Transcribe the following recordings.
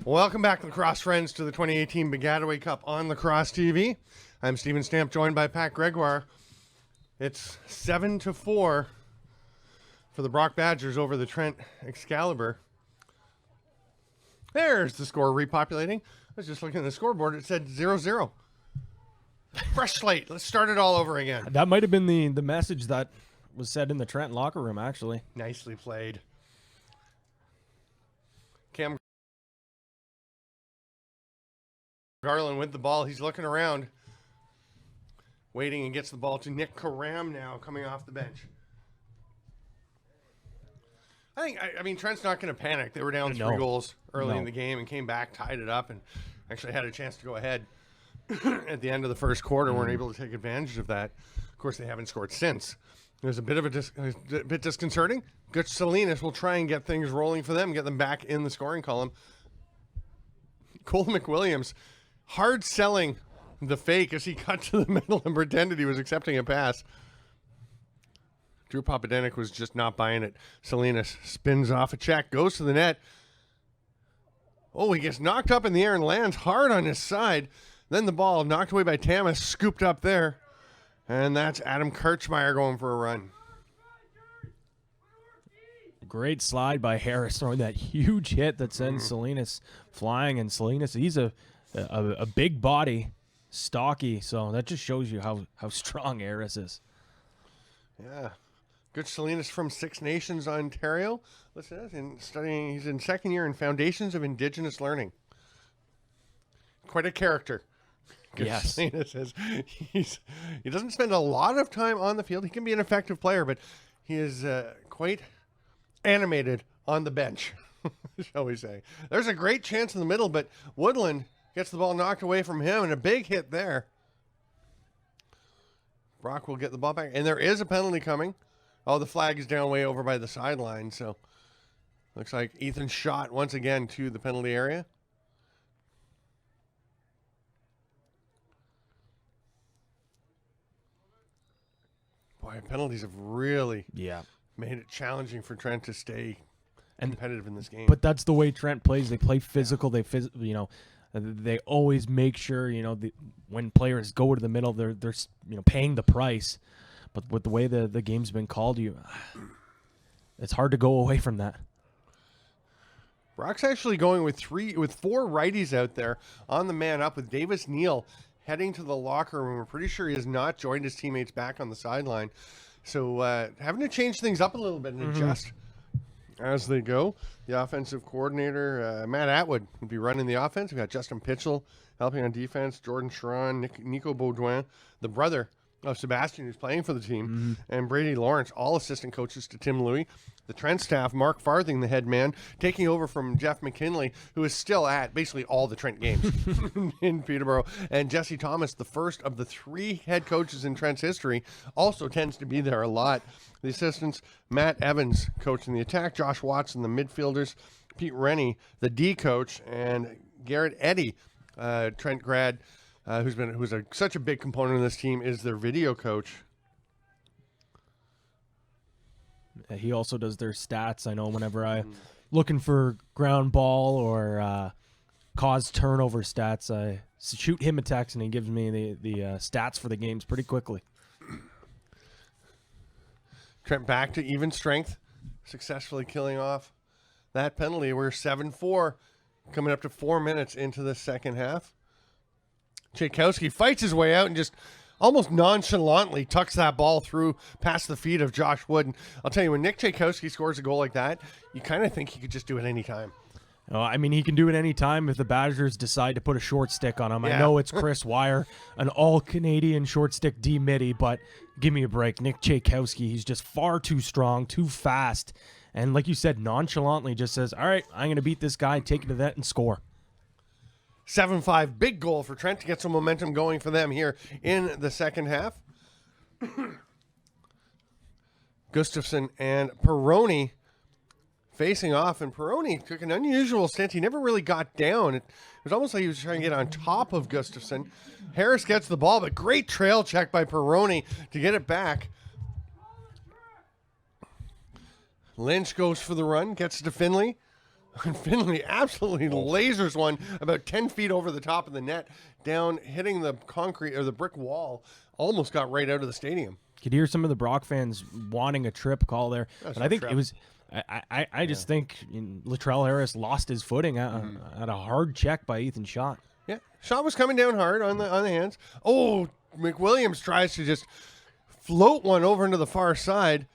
Welcome back, Lacrosse friends, to the 2018 Baggataway Cup on Lacrosse TV. I'm Stephen Stamp, joined by Pat Gregoire. It's 7-4 for the Brock Badgers over the Trent Excalibur. There's the score repopulating. I was just looking at the scoreboard. It said 0-0. Fresh slate. Let's start it all over again. That might have been the message that was said in the Trent locker room, actually. Nicely played. Cam Garland with the ball. He's looking around, waiting, and gets the ball to Nick Karam now, coming off the bench. I mean, Trent's not going to panic. They were down 3 goals early in the game and came back, tied it up, and actually had a chance to go ahead at the end of the first quarter. Weren't able to take advantage of that. Of course, they haven't scored since. It was a bit of a bit disconcerting. Good Salinas will try and get things rolling for them, get them back in the scoring column. Cole McWilliams, hard selling the fake as he cut to the middle and pretended he was accepting a pass. Drew Papadenik was just not buying it. Salinas spins off a check, goes to the net. Oh, he gets knocked up in the air and lands hard on his side. Then the ball knocked away by Tamas, scooped up there. And that's Adam Kirchmeier going for a run. Great slide by Harris, throwing that huge hit that sends Salinas flying. And Salinas, he's a big body, stocky. So that just shows you how strong Harris is. Yeah. Good Salinas from Six Nations, Ontario. Listen, he's in second year in Foundations of Indigenous Learning. Quite a character. Good Yes. Salinas says he doesn't spend a lot of time on the field. He can be an effective player, but he is quite animated on the bench, shall we say. There's a great chance in the middle, but Woodland gets the ball knocked away from him, and a big hit there. Brock will get the ball back, and there is a penalty coming. Oh, the flag is down way over by the sideline, so looks like Ethan shot once again to the penalty area. Boy, penalties have really made it challenging for Trent to stay competitive in this game. But that's the way Trent plays. They play physical. They always make sure, when players go to the middle, they're paying the price. But with the way the game's been called, it's hard to go away from that. Brock's actually going with 4 righties out there on the man up, with Davis Neal heading to the locker room. We're pretty sure he has not joined his teammates back on the sideline. So having to change things up a little bit and adjust as they go. The offensive coordinator, Matt Atwood, will be running the offense. We've got Justin Pitchell helping on defense, Jordan Sharon, Nico Baudouin, the brother of Sebastian, who's playing for the team, and Brady Lawrence, all assistant coaches to Tim Louie. The Trent staff, Mark Farthing, the head man, taking over from Jeff McKinley, who is still at basically all the Trent games in Peterborough. And Jesse Thomas, the first of the 3 head coaches in Trent's history, also tends to be there a lot. The assistants, Matt Evans coaching the attack, Josh Watson, the midfielders, Pete Rennie, the D coach, and Garrett Eddy, Trent grad, who's such a big component of this team, is their video coach. He also does their stats. I know whenever I'm looking for ground ball or cause turnover stats, I shoot him a text and he gives me the stats for the games pretty quickly. Trent back to even strength, successfully killing off that penalty. We're 7-4, coming up to 4 minutes into the second half. Tchaikovsky fights his way out and just almost nonchalantly tucks that ball through past the feet of Josh Wood. And I'll tell you, when Nick Tchaikovsky scores a goal like that, you kind of think he could just do it any time. I mean, he can do it any time if the Badgers decide to put a short stick on him. Yeah. I know it's Chris Wire, an all-Canadian short stick D-midi, but give me a break. Nick Tchaikovsky, he's just far too strong, too fast. And like you said, nonchalantly just says, all right, I'm going to beat this guy, take it to that, and score. 7-5, big goal for Trent to get some momentum going for them here in the second half. Gustafson and Perrone facing off, and Perrone took an unusual stance. He never really got down. It was almost like he was trying to get on top of Gustafson. Harris gets the ball, but great trail check by Perrone to get it back. Lynch goes for the run, gets to Finley. And Finley absolutely lasers one about 10 feet over the top of the net, down, hitting the concrete or the brick wall. Almost got right out of the stadium. Could hear some of the Brock fans wanting a trip call there. That's But I think trip. it was. I just think Latrell Harris lost his footing at a hard check by Ethan Schott. Yeah, Schott was coming down hard on the hands. Oh, McWilliams tries to just float one over into the far side.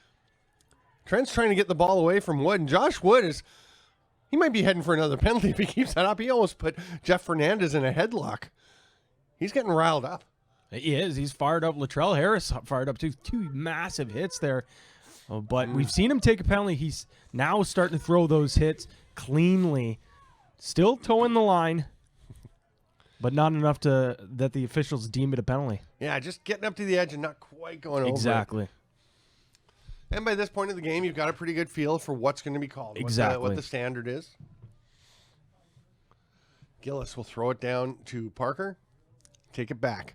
Trent's trying to get the ball away from Wood, and Josh Wood he might be heading for another penalty if he keeps that up. He almost put Jeff Fernandez in a headlock. He's getting riled up. He is. He's fired up. Latrell Harris fired up too. Two massive hits there. But we've seen him take a penalty. He's now starting to throw those hits cleanly. Still toeing the line, but not enough that the officials deem it a penalty. Yeah, just getting up to the edge and not quite going over. Exactly. And by this point of the game, you've got a pretty good feel for what's going to be called. Exactly. What the standard is. Gillis will throw it down to Parker. Take it back.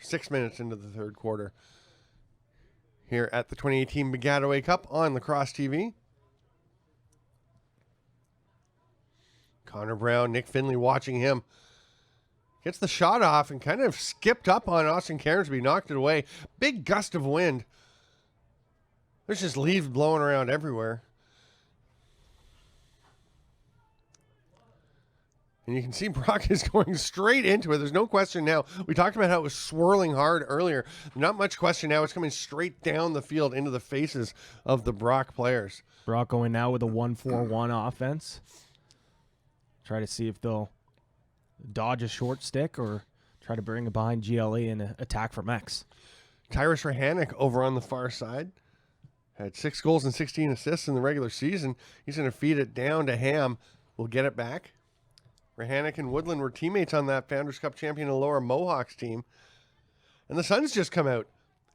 6 minutes into the third quarter. Here at the 2018 Baggataway Cup on Lacrosse TV. Connor Brown, Nick Finley watching him. Gets the shot off and kind of skipped up on Austin Cairnsby, knocked it away. Big gust of wind. There's just leaves blowing around everywhere. And you can see Brock is going straight into it. There's no question now. We talked about how it was swirling hard earlier. Not much question now. It's coming straight down the field into the faces of the Brock players. Brock going now with a 1-4-1 offense. Try to see if they'll dodge a short stick or try to bring it behind GLE and attack from X. Tyrus Rahanic over on the far side. Had 6 goals and 16 assists in the regular season. He's going to feed it down to Ham. We'll get it back. Rahanic and Woodland were teammates on that Founders Cup champion and Lower Mohawks team. And the sun's just come out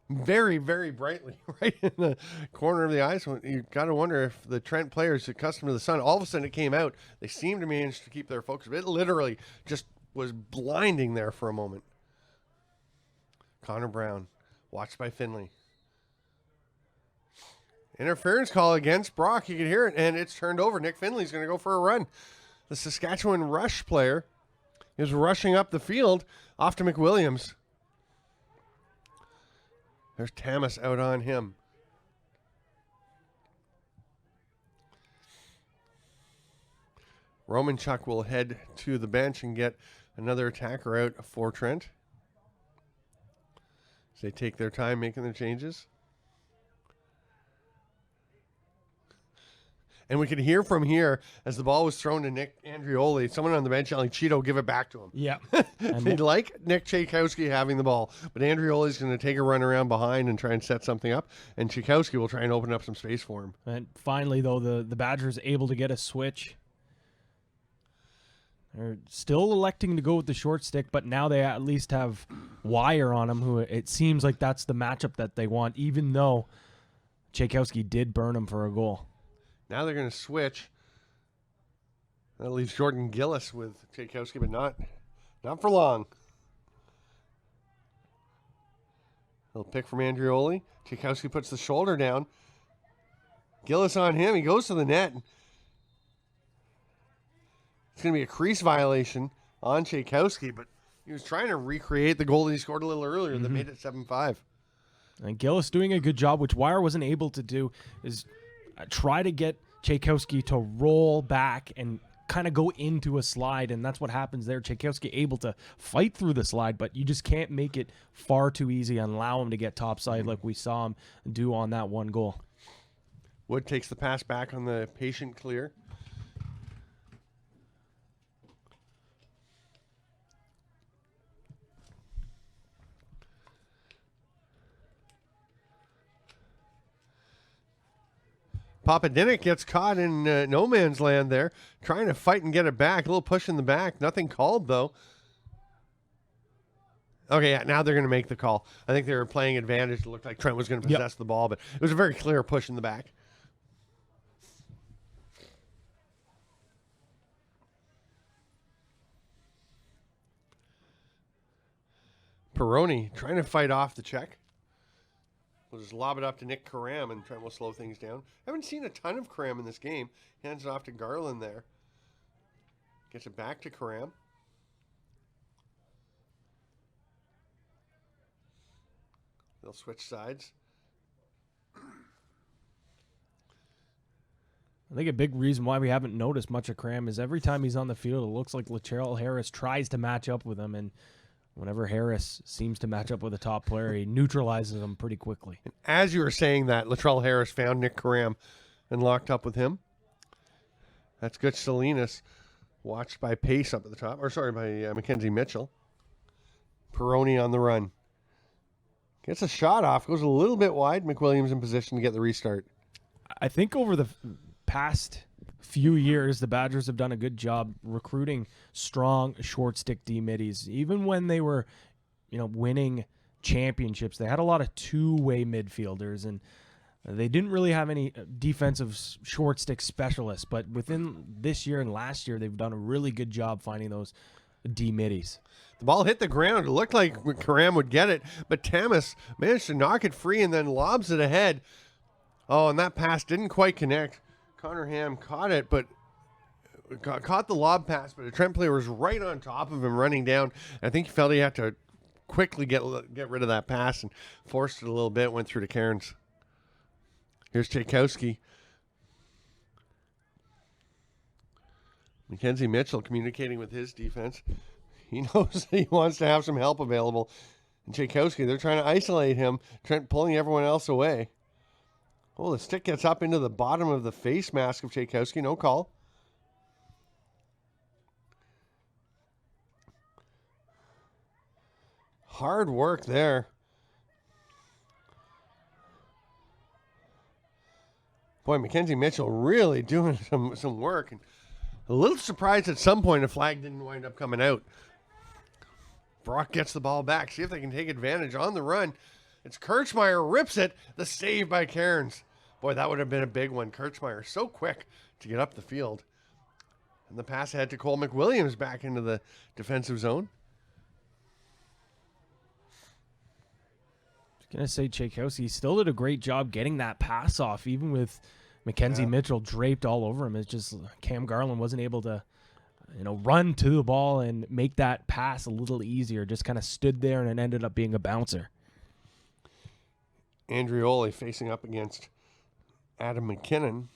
very, very brightly right in the corner of the ice. You've got to wonder if the Trent players are accustomed to the sun. All of a sudden it came out. They seemed to manage to keep their focus. It literally just was blinding there for a moment. Connor Brown, watched by Finley. Interference call against Brock. You can hear it, and it's turned over. Nick Finley's going to go for a run. The Saskatchewan Rush player is rushing up the field off to McWilliams. There's Tamas out on him. Romanchuk will head to the bench and get another attacker out for Trent. As they take their time making their changes. And we could hear from here as the ball was thrown to Nick Andrioli, someone on the bench yelling, Cheeto, give it back to him. Yeah. They'd like Nick Tchaikovsky having the ball, but Andrioli's going to take a run around behind and try and set something up, and Tchaikovsky will try and open up some space for him. And finally, though, the Badgers able to get a switch. They're still electing to go with the short stick, but now they at least have Wire on them, who it seems like that's the matchup that they want, even though Tchaikovsky did burn him for a goal. Now they're going to switch. That leaves Jordan Gillis with Tchaikovsky, but not for long. He'll pick from Andrioli. Tchaikovsky puts the shoulder down. Gillis on him. He goes to the net. It's going to be a crease violation on Tchaikovsky, but he was trying to recreate the goal that he scored a little earlier that made it 7-5. And Gillis doing a good job, which Wire wasn't able to do, is try to get Tchaikovsky to roll back and kind of go into a slide, and that's what happens there. Tchaikovsky able to fight through the slide, but you just can't make it far too easy and allow him to get topside like we saw him do on that one goal. Wood takes the pass back on the patient clear. Papadinic gets caught in no man's land there, trying to fight and get it back. A little push in the back. Nothing called, though. Okay, yeah, now they're going to make the call. I think they were playing advantage. It looked like Trent was going to possess the ball, but it was a very clear push in the back. Peroni trying to fight off the check. We'll just lob it up to Nick Karam, and Trent will slow things down. Haven't seen a ton of Karam in this game. Hands it off to Garland there. Gets it back to Karam. They'll switch sides. I think a big reason why we haven't noticed much of Karam is every time he's on the field, it looks like Latrell Harris tries to match up with him, and whenever Harris seems to match up with a top player, he neutralizes him pretty quickly. And as you were saying that, Latrell Harris found Nick Karam and locked up with him. That's good. Salinas watched by Pace up at the top. Or sorry, by Mackenzie Mitchell. Peroni on the run. Gets a shot off. Goes a little bit wide. McWilliams in position to get the restart. I think over the past few years, the Badgers have done a good job recruiting strong short stick D middies. Even when they were, winning championships, they had a lot of two-way midfielders, and they didn't really have any defensive short stick specialists. But within this year and last year, they've done a really good job finding those D middies. The ball hit the ground. It looked like Karam would get it, but Tamas managed to knock it free and then lobs it ahead. Oh, and that pass didn't quite connect. Connor Ham caught it, but caught the lob pass, but a Trent player was right on top of him running down. I think he felt he had to quickly get rid of that pass and forced it a little bit, went through to Cairns. Here's Tchaikovsky. Mackenzie Mitchell communicating with his defense. He knows that he wants to have some help available. And Tchaikovsky, they're trying to isolate him. Trent pulling everyone else away. Oh, the stick gets up into the bottom of the face mask of Tchaikovsky. No call. Hard work there. Boy, Mackenzie Mitchell really doing some work. And a little surprised at some point a flag didn't wind up coming out. Brock gets the ball back. See if they can take advantage on the run. It's Kirchmeier, rips it. The save by Cairns. Boy, that would have been a big one. Kirchmeier so quick to get up the field. And the pass ahead to Cole McWilliams back into the defensive zone. I was going to say Tchaikovsky still did a great job getting that pass off, even with Mackenzie Mitchell draped all over him. It's just Cam Garland wasn't able to run to the ball and make that pass a little easier. Just kind of stood there and it ended up being a bouncer. Andrioli facing up against Adam McKinnon.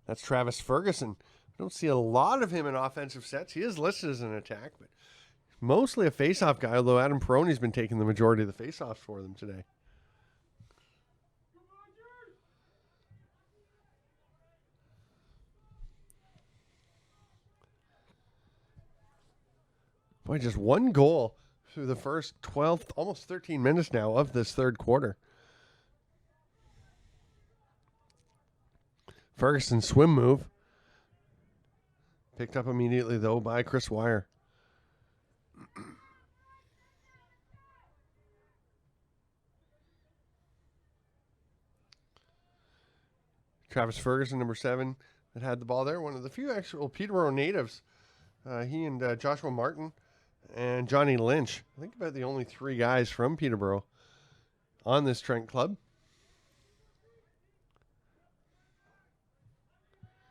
That's Travis Ferguson. I don't see a lot of him in offensive sets. He is listed as an attack, but mostly a face-off guy, although Adam Peroni's been taking the majority of the face-offs for them today. Boy, just one goal through the first 12, almost 13 minutes now of this third quarter. Ferguson swim move. Picked up immediately, though, by Chris Wire. Travis Ferguson, number 7, that had the ball there. One of the few actual Peterborough natives. He and Joshua Martin and Johnny Lynch. I think about the only 3 guys from Peterborough on this Trent club.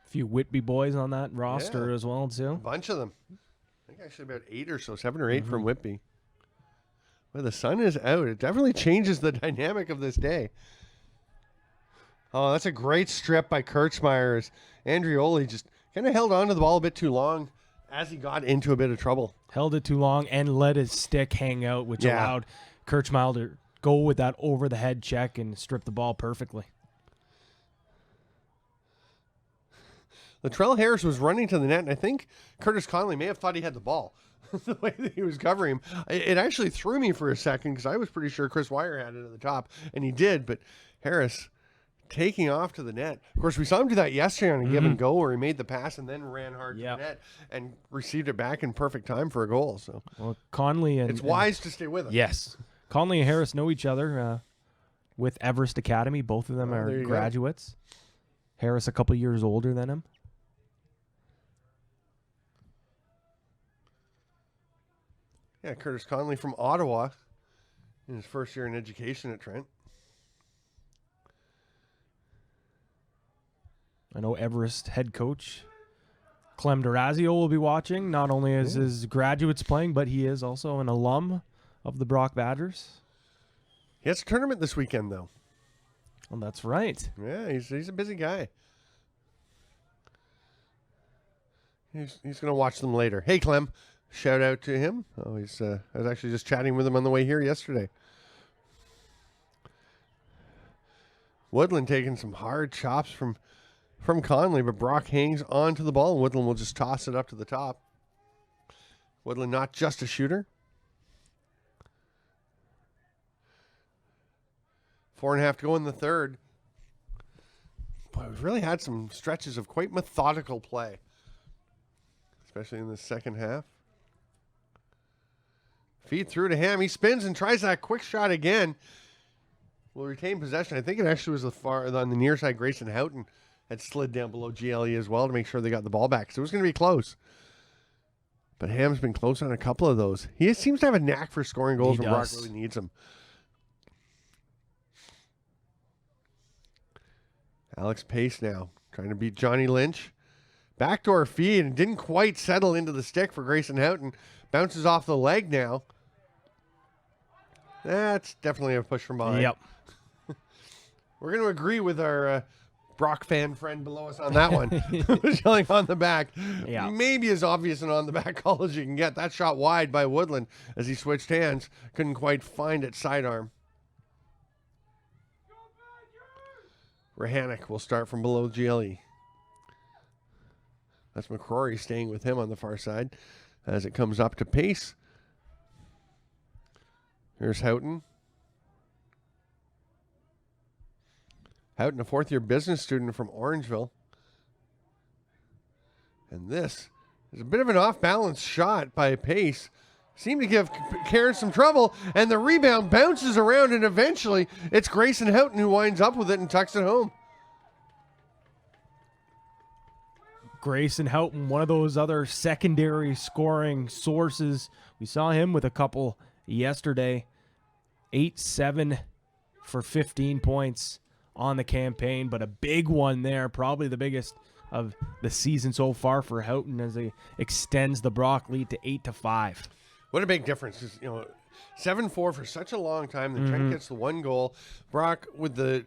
A few Whitby boys on that roster as well, too. A bunch of them. I think actually about 8 or so, 7 or 8 from Whitby. Well, the sun is out. It definitely changes the dynamic of this day. Oh, that's a great strip by Kirchmeier. Andrioli just kind of held on to the ball a bit too long as he got into a bit of trouble. Held it too long and let his stick hang out, which allowed Kirchmeier to go with that over-the-head check and strip the ball perfectly. Latrell Harris was running to the net, and I think Curtis Conley may have thought he had the ball. The way that he was covering him. It actually threw me for a second because I was pretty sure Chris Wire had it at the top, and he did, but Harris taking off to the net. Of course, we saw him do that yesterday on a give and go where he made the pass and then ran hard to the net and received it back in perfect time for a goal. So Conley and it's wise to stay with him. Yes. Conley and Harris know each other with Everest Academy. Both of them are graduates. Go. Harris a couple years older than him. Yeah, Curtis Conley from Ottawa. in his first year in education at Trent. I know Everest head coach Clem Durazio will be watching. Not only is his graduates playing, but he is also an alum of the Brock Badgers. He has a tournament this weekend, though. Oh, that's right. Yeah, he's a busy guy. He's going to watch them later. Hey, Clem, shout out to him. Oh, I was actually just chatting with him on the way here yesterday. Woodland taking some hard chops from Conley, but Brock hangs onto the ball, and Woodland will just toss it up to the top. Woodland not just a shooter. 4.5 to go in the third. Boy, we've really had some stretches of quite methodical play, especially in the second half. Feed through to Ham. He spins and tries that quick shot again. Will retain possession. I think it actually was on the near side. Grayson Houghton had slid down below GLE as well to make sure they got the ball back. So it was going to be close. But Ham's been close on a couple of those. He seems to have a knack for scoring goals when Brock really needs them. Alex Pace now trying to beat Johnny Lynch. Backdoor feed and didn't quite settle into the stick for Grayson Houghton. Bounces off the leg now. That's definitely a push from behind. Yep. We're going to agree with our Brock fan friend below us on that one. Yelling on the back. Yeah. Maybe as obvious an on the back call as you can get. That shot wide by Woodland as he switched hands. Couldn't quite find it sidearm. Rahanic will start from below GLE. That's Mccrory staying with him on the far side as it comes up to Pace. Here's Houghton. Houghton, a fourth-year business student from Orangeville. And this is a bit of an off-balance shot by Pace. Seemed to give Karen some trouble, and the rebound bounces around, and eventually it's Grayson Houghton who winds up with it and tucks it home. Grayson Houghton, one of those other secondary scoring sources. We saw him with a couple yesterday. 8-7 for 15 points on the campaign, but a big one there, probably the biggest of the season so far for Houghton as he extends the Brock lead to 8-5. What a big difference. 7-4 for such a long time. The Trent gets the one goal. Brock with the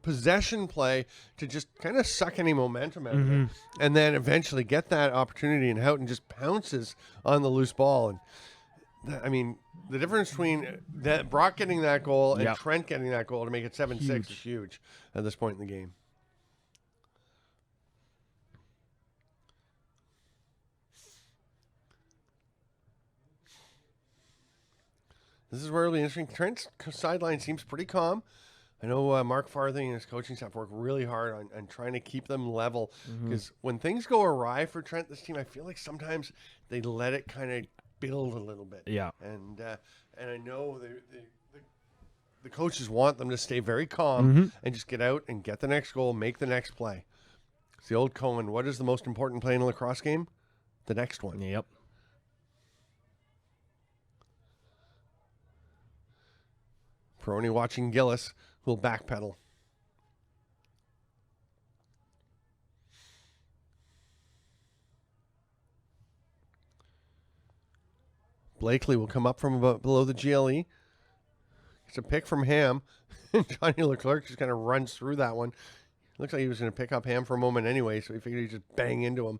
possession play to just kind of suck any momentum out of it. And then eventually get that opportunity, and Houghton just pounces on the loose ball. And I mean, the difference between that Brock getting that goal and Trent getting that goal to make it 7-6 is huge at this point in the game. This is where it'll be interesting. Trent's sideline seems pretty calm. I know Mark Farthing and his coaching staff work really hard on trying to keep them level, because when things go awry for Trent, this team, I feel like sometimes they let it kind of build a little bit. Yeah. And I know the coaches want them to stay very calm and just get out and get the next goal, make the next play. It's the old Cohen, what is the most important play in a lacrosse game? The next one. Yep. Peroni watching Gillis, who'll backpedal. Blakely will come up from below the GLE. It's a pick from Ham. Johnny Leclerc just kind of runs through that one. Looks like he was going to pick up Ham for a moment anyway, so he figured he'd just bang into him.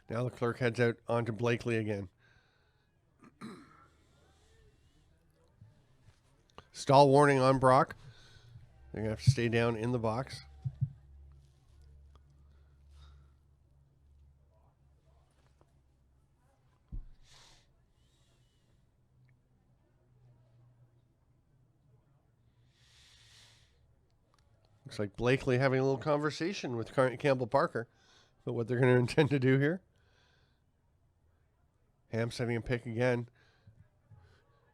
Now Leclerc heads out onto Blakely again. Stall warning on Brock. They're going to have to stay down in the box. Looks like Blakely having a little conversation with Campbell Parker about what they're going to intend to do here. Ham setting a pick again.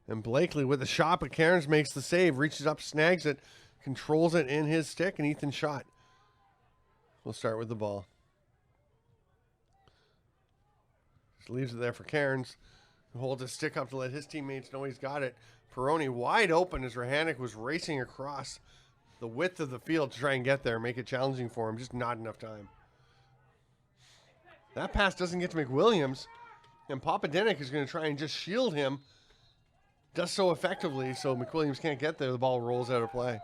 And Blakely with a shot, but Cairns makes the save, reaches up, snags it, controls it in his stick, and Ethan shot. We'll start with the ball. Just leaves it there for Cairns. Holds his stick up to let his teammates know he's got it. Peroni wide open as Rahanic was racing across the width of the field to try and get there, make it challenging for him. Just not enough time. That pass doesn't get to McWilliams, and Papadenic is going to try and just shield him. Does so effectively, so McWilliams can't get there. The ball rolls out of play.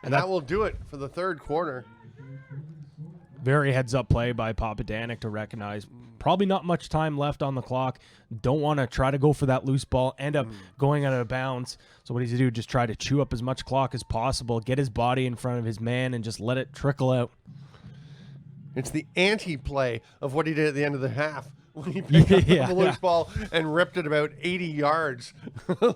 And that will do it for the third quarter. Very heads-up play by Papadenic to recognize probably not much time left on the clock. Don't want to try to go for that loose ball, end up going out of bounds. So what does he do? Just try to chew up as much clock as possible, get his body in front of his man, and just let it trickle out. It's the anti-play of what he did at the end of the half when he picked up the loose ball and ripped it about 80 yards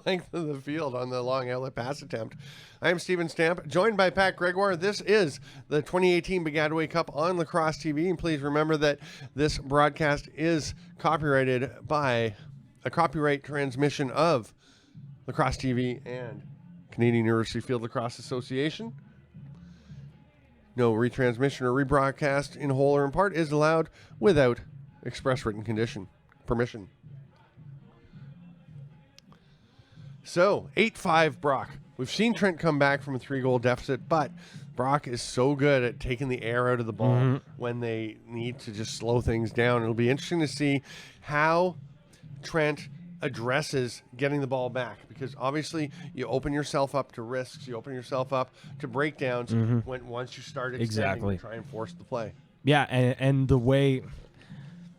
length of the field on the long outlet pass attempt. I am Steven Stamp, joined by Pat Gregoire. This is the 2018 Baggataway Cup on Lacrosse TV, and please remember that this broadcast is copyrighted by a copyright transmission of Lacrosse TV and Canadian University Field Lacrosse Association. No retransmission or rebroadcast in whole or in part is allowed without express written permission. So, 8-5 Brock. We've seen Trent come back from a 3-goal deficit, but Brock is so good at taking the air out of the ball when they need to just slow things down. It'll be interesting to see how Trent addresses getting the ball back, because obviously you open yourself up to risks, you open yourself up to breakdowns once you start extending and try and force the play. Yeah, and the way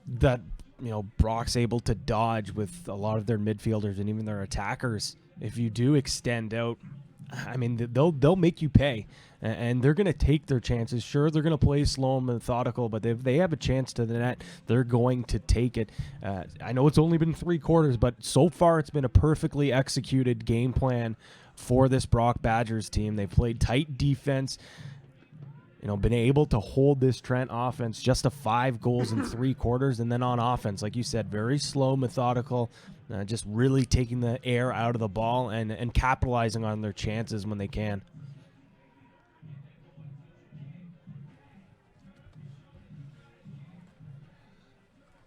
that Brock's able to dodge with a lot of their midfielders and even their attackers, if you do extend out, I mean, they'll make you pay, and they're going to take their chances. Sure, they're going to play slow and methodical, but if they have a chance to the net, they're going to take it. I know it's only been 3 quarters, but so far it's been a perfectly executed game plan for this Brock Badgers team. They've played tight defense, been able to hold this Trent offense just to 5 goals in 3 quarters, and then on offense, like you said, very slow, methodical, just really taking the air out of the ball and capitalizing on their chances when they can.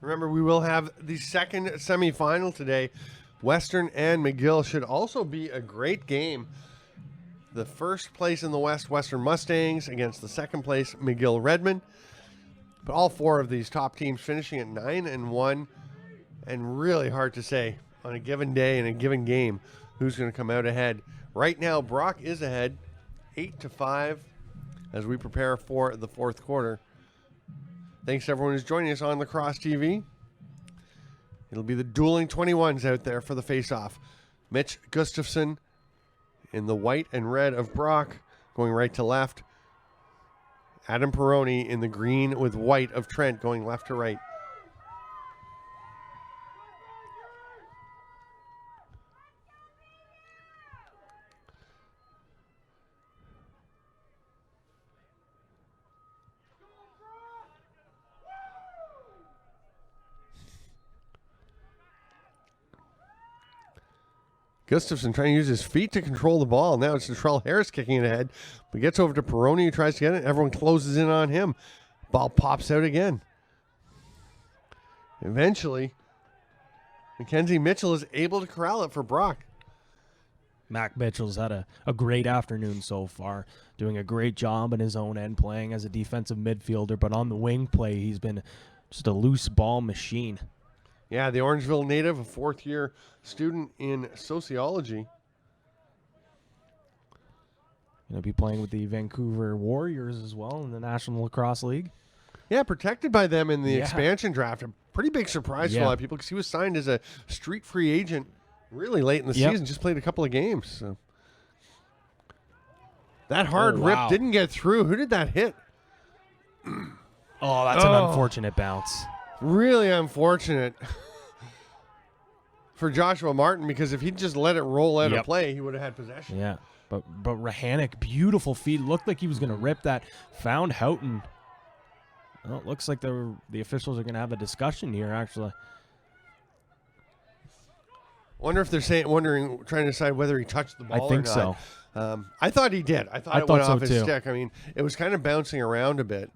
Remember, we will have the second semifinal today. Western and McGill should also be a great game. The first place in the West, Western Mustangs, against the second place, McGill Redmond. But all 4 of these top teams finishing at 9-1, and really hard to say on a given day and a given game who's going to come out ahead. Right now, Brock is ahead, 8-5, as we prepare for the fourth quarter. Thanks to everyone who's joining us on Lacrosse TV. It'll be the dueling 21s out there for the face-off. Mitch Gustafson in the white and red of Brock, going right to left. Adam Peroni in the green with white of Trent, going left to right. Gustafson trying to use his feet to control the ball. Now it's Latrell Harris kicking it ahead, but gets over to Peroni, who tries to get it. Everyone closes in on him. Ball pops out again. Eventually, Mackenzie Mitchell is able to corral it for Brock. Mac Mitchell's had a great afternoon so far, doing a great job in his own end, playing as a defensive midfielder, but on the wing play, he's been just a loose ball machine. Yeah, the Orangeville native, a 4th-year student in sociology. Going to be playing with the Vancouver Warriors as well in the National Lacrosse League. Yeah, protected by them in the expansion draft. A pretty big surprise for a lot of people, because he was signed as a street free agent really late in the season, just played a couple of games. So. That hard rip didn't get through. Who did that hit? Oh, that's an unfortunate bounce. Really unfortunate for Joshua Martin, because if he'd just let it roll out of play, he would have had possession. Yeah, but Rahanic, beautiful feed. Looked like he was going to rip that. Found Houghton. Well, it looks like the officials are going to have a discussion here, actually. Wonder if they're trying to decide whether he touched the ball I think or not. so. I thought he did. I thought it went off his stick. I mean, it was kind of bouncing around a bit.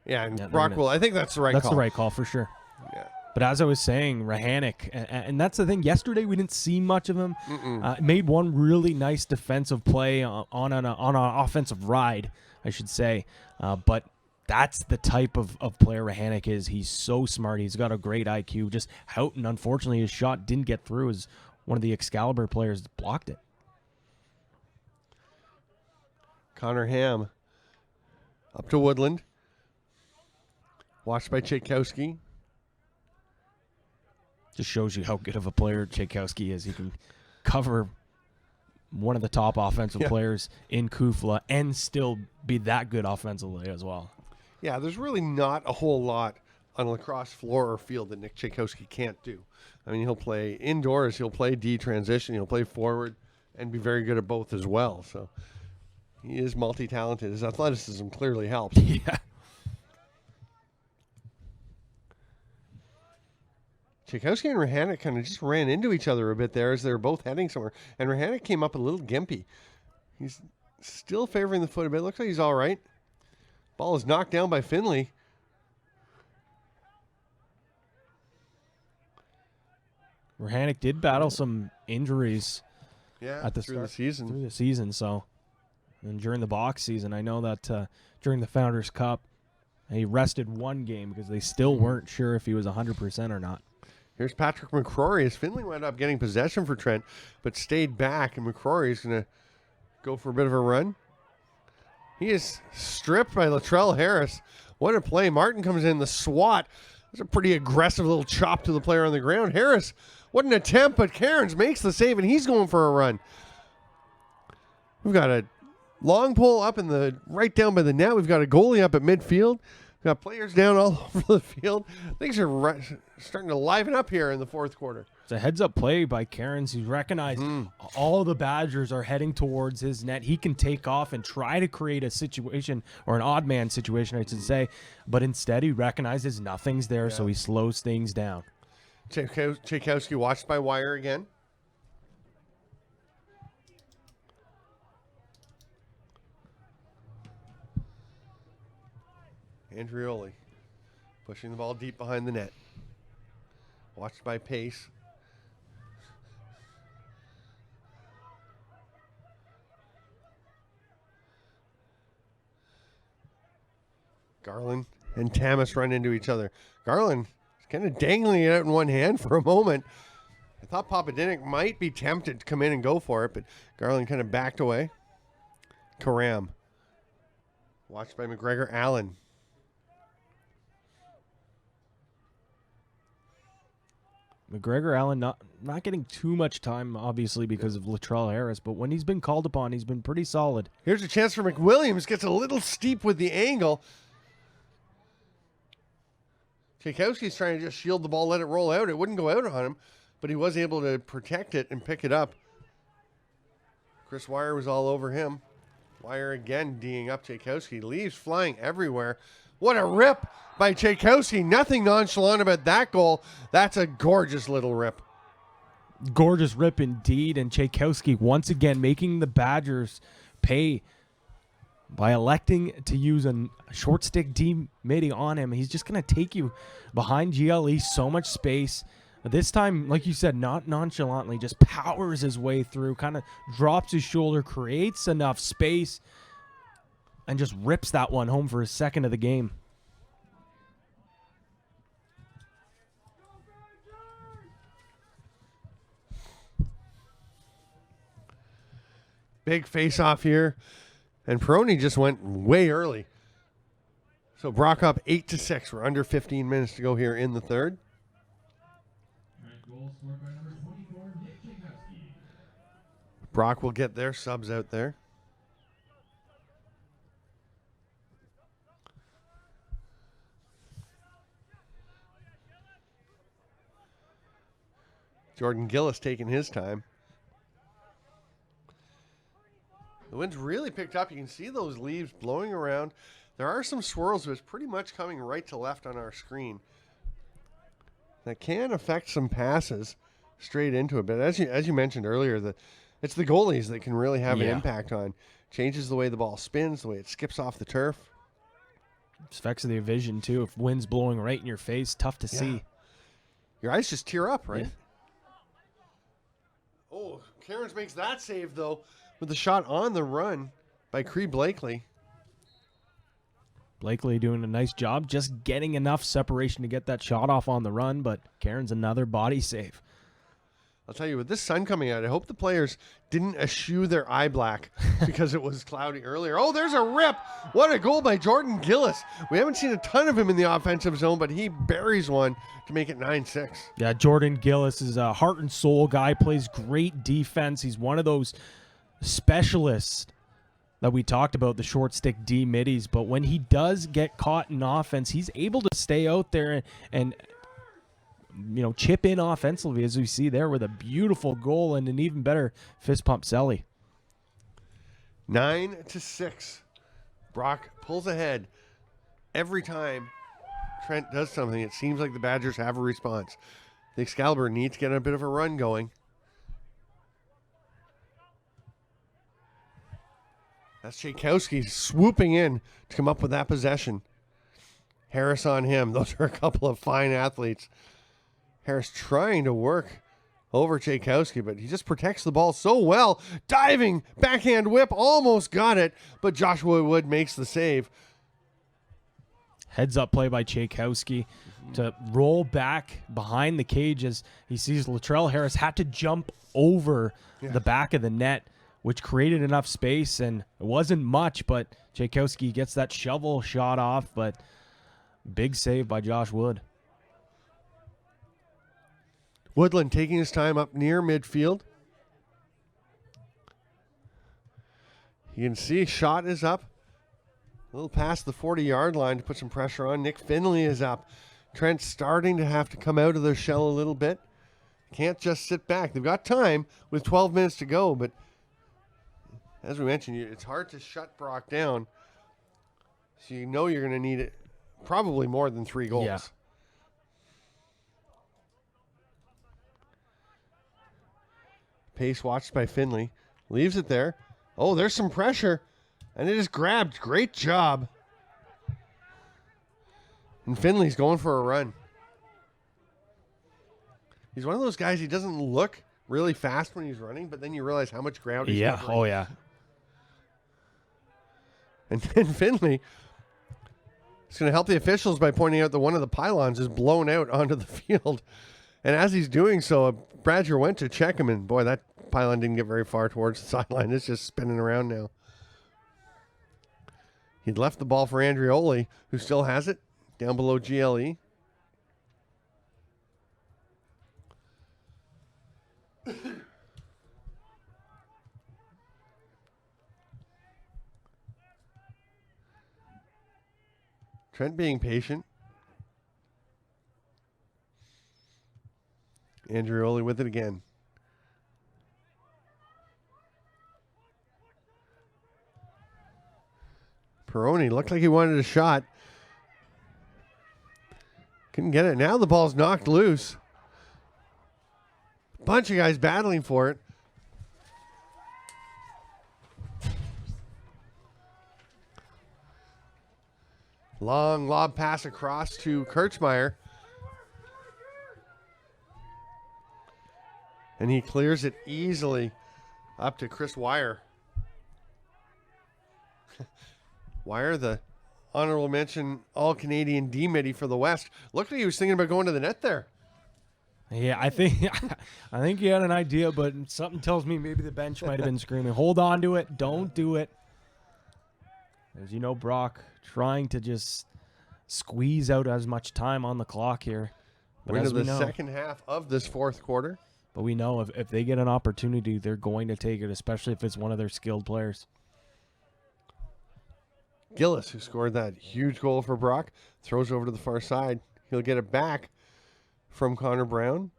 Yeah, and Brock will. I think that's the right call. That's the right call for sure. Yeah. But as I was saying, Rahanic, and that's the thing. Yesterday we didn't see much of him. Made one really nice defensive play on an offensive ride, I should say. But that's the type of player Rahanic is. He's so smart. He's got a great IQ. Just Houghton, unfortunately, his shot didn't get through as one of the Excalibur players blocked it. Connor Ham up to Woodland. Watched by Tchaikovsky. Just shows you how good of a player Tchaikovsky is. He can cover one of the top offensive players in Kufla and still be that good offensively as well. Yeah, there's really not a whole lot on a lacrosse floor or field that Nick Tchaikovsky can't do. I mean, he'll play indoors, he'll play D transition, he'll play forward, and be very good at both as well. So he is multi-talented. His athleticism clearly helps. Yeah. Tchaikovsky and Rahanic kind of just ran into each other a bit there as they were both heading somewhere. And Rahanic came up a little gimpy. He's still favoring the foot a bit. Looks like he's all right. Ball is knocked down by Finley. Rahanic did battle some injuries at the through start, the season. Through the season, so. And during the box season, I know that during the Founders Cup, he rested one game because they still weren't sure if he was 100% or not. Here's Patrick Mccrory as Finley wound up getting possession for Trent, but stayed back, and Mccrory is going to go for a bit of a run. He is stripped by Latrell Harris. What a play. Martin comes in, the swat. That's a pretty aggressive little chop to the player on the ground. Harris, what an attempt, but Cairns makes the save, and he's going for a run. We've got a long pole up in the right down by the net. We've got a goalie up at midfield. We've got players down all over the field. Things are starting to liven up here in the fourth quarter. It's a heads-up play by Cairns. He's recognized all the Badgers are heading towards his net. He can take off and try to create a situation, or an odd man situation, I should say. But instead, he recognizes nothing's there, so he slows things down. Tchaikovsky watched by wire again. Andrioli pushing the ball deep behind the net. Watched by Pace. Garland and Tamas run into each other. Garland is kind of dangling it out in one hand for a moment. I thought Papadinic might be tempted to come in and go for it, but Garland kind of backed away. Karam. Watched by McGregor Allen. McGregor Allen not getting too much time, obviously, because of Latrell Harris, but when he's been called upon, he's been pretty solid. Here's a chance for McWilliams. Gets a little steep with the angle. Tchaikovsky's trying to just shield the ball, let it roll out. It wouldn't go out on him, but he was able to protect it and pick it up. Chris Wire was all over him. Wire again D'ing up Tchaikovsky. Leaves flying everywhere. What a rip by Tchaikovsky. Nothing nonchalant about that goal. That's a gorgeous little rip. Gorgeous rip indeed. And Tchaikovsky once again making the Badgers pay by electing to use a short stick D midi on him. He's just going to take you behind GLE, so much space. This time, like you said, not nonchalantly, just powers his way through, kind of drops his shoulder, creates enough space, and just rips that one home for his second of the game. Big face-off here. And Peroni just went way early. So Brock up 8-6. We're under 15 minutes to go here in the third. Brock will get their subs out there. Jordan Gillis taking his time. The wind's really picked up. You can see those leaves blowing around. There are some swirls, but it's pretty much coming right to left on our screen. That can affect some passes straight into it. But as you mentioned earlier, it's the goalies that can really have an impact on. Changes the way the ball spins, the way it skips off the turf. It's effects of the vision, too. If wind's blowing right in your face, tough to see. Your eyes just tear up, right? Yeah. Oh, Cairns makes that save, though, with the shot on the run by Cree Blakely. Blakely doing a nice job, just getting enough separation to get that shot off on the run, but Cairns another body save. I'll tell you, with this sun coming out, I hope the players didn't eschew their eye black because it was cloudy earlier. Oh, there's a rip. What a goal by Jordan Gillis. We haven't seen a ton of him in the offensive zone, but he buries one to make it 9-6. Yeah, Jordan Gillis is a heart and soul guy, plays great defense. He's one of those specialists that we talked about, the short stick D middies, but when he does get caught in offense, he's able to stay out there and chip in offensively, as we see there with a beautiful goal and an even better fist pump celly. 9-6. Brock pulls ahead every time Trent does something. It seems like the Badgers have a response. The Excalibur needs to get a bit of a run going. That's Tchaikovsky swooping in to come up with that possession. Harris on him. Those are a couple of fine athletes. Harris trying to work over Tchaikovsky, but he just protects the ball so well. Diving, backhand whip, almost got it, but Joshua Wood makes the save. Heads up play by Tchaikovsky to roll back behind the cage as he sees Latrell Harris had to jump over the back of the net, which created enough space, and it wasn't much, but Tchaikovsky gets that shovel shot off, but big save by Josh Wood. Woodland taking his time up near midfield. You can see shot is up. A little past the 40-yard line to put some pressure on. Nick Finley is up. Trent's starting to have to come out of their shell a little bit. Can't just sit back. They've got time with 12 minutes to go, but as we mentioned, it's hard to shut Brock down. So you know you're going to need it probably more than 3 goals. Yeah. Pace watched by Finley. Leaves it there. Oh, there's some pressure. And it is grabbed. Great job. And Finley's going for a run. He's one of those guys, he doesn't look really fast when he's running, but then you realize how much ground he's covering. Oh, yeah. And then Finley is going to help the officials by pointing out that one of the pylons is blown out onto the field. And as he's doing so, a Badger went to check him, and boy, that pylon didn't get very far towards the sideline. It's just spinning around now. He'd left the ball for Andrioli, who still has it down below GLE. Trent being patient. Andrioli with it again. Peroni looked like he wanted a shot. Couldn't get it. Now the ball's knocked loose. Bunch of guys battling for it. Long lob pass across to Kirchmeier. And he clears it easily up to Chris Wire. Wire, the honorable mention All-Canadian D-Middy for the West. Looked like he was thinking about going to the net there. Yeah, I think he had an idea, but something tells me maybe the bench might have been screaming, hold on to it, don't do it. As you know, Brock trying to just squeeze out as much time on the clock here. But We're into the second half of this fourth quarter. But we know if they get an opportunity, they're going to take it, especially if it's one of their skilled players. Gillis, who scored that huge goal for Brock, throws over to the far side. He'll get it back from Connor Brown.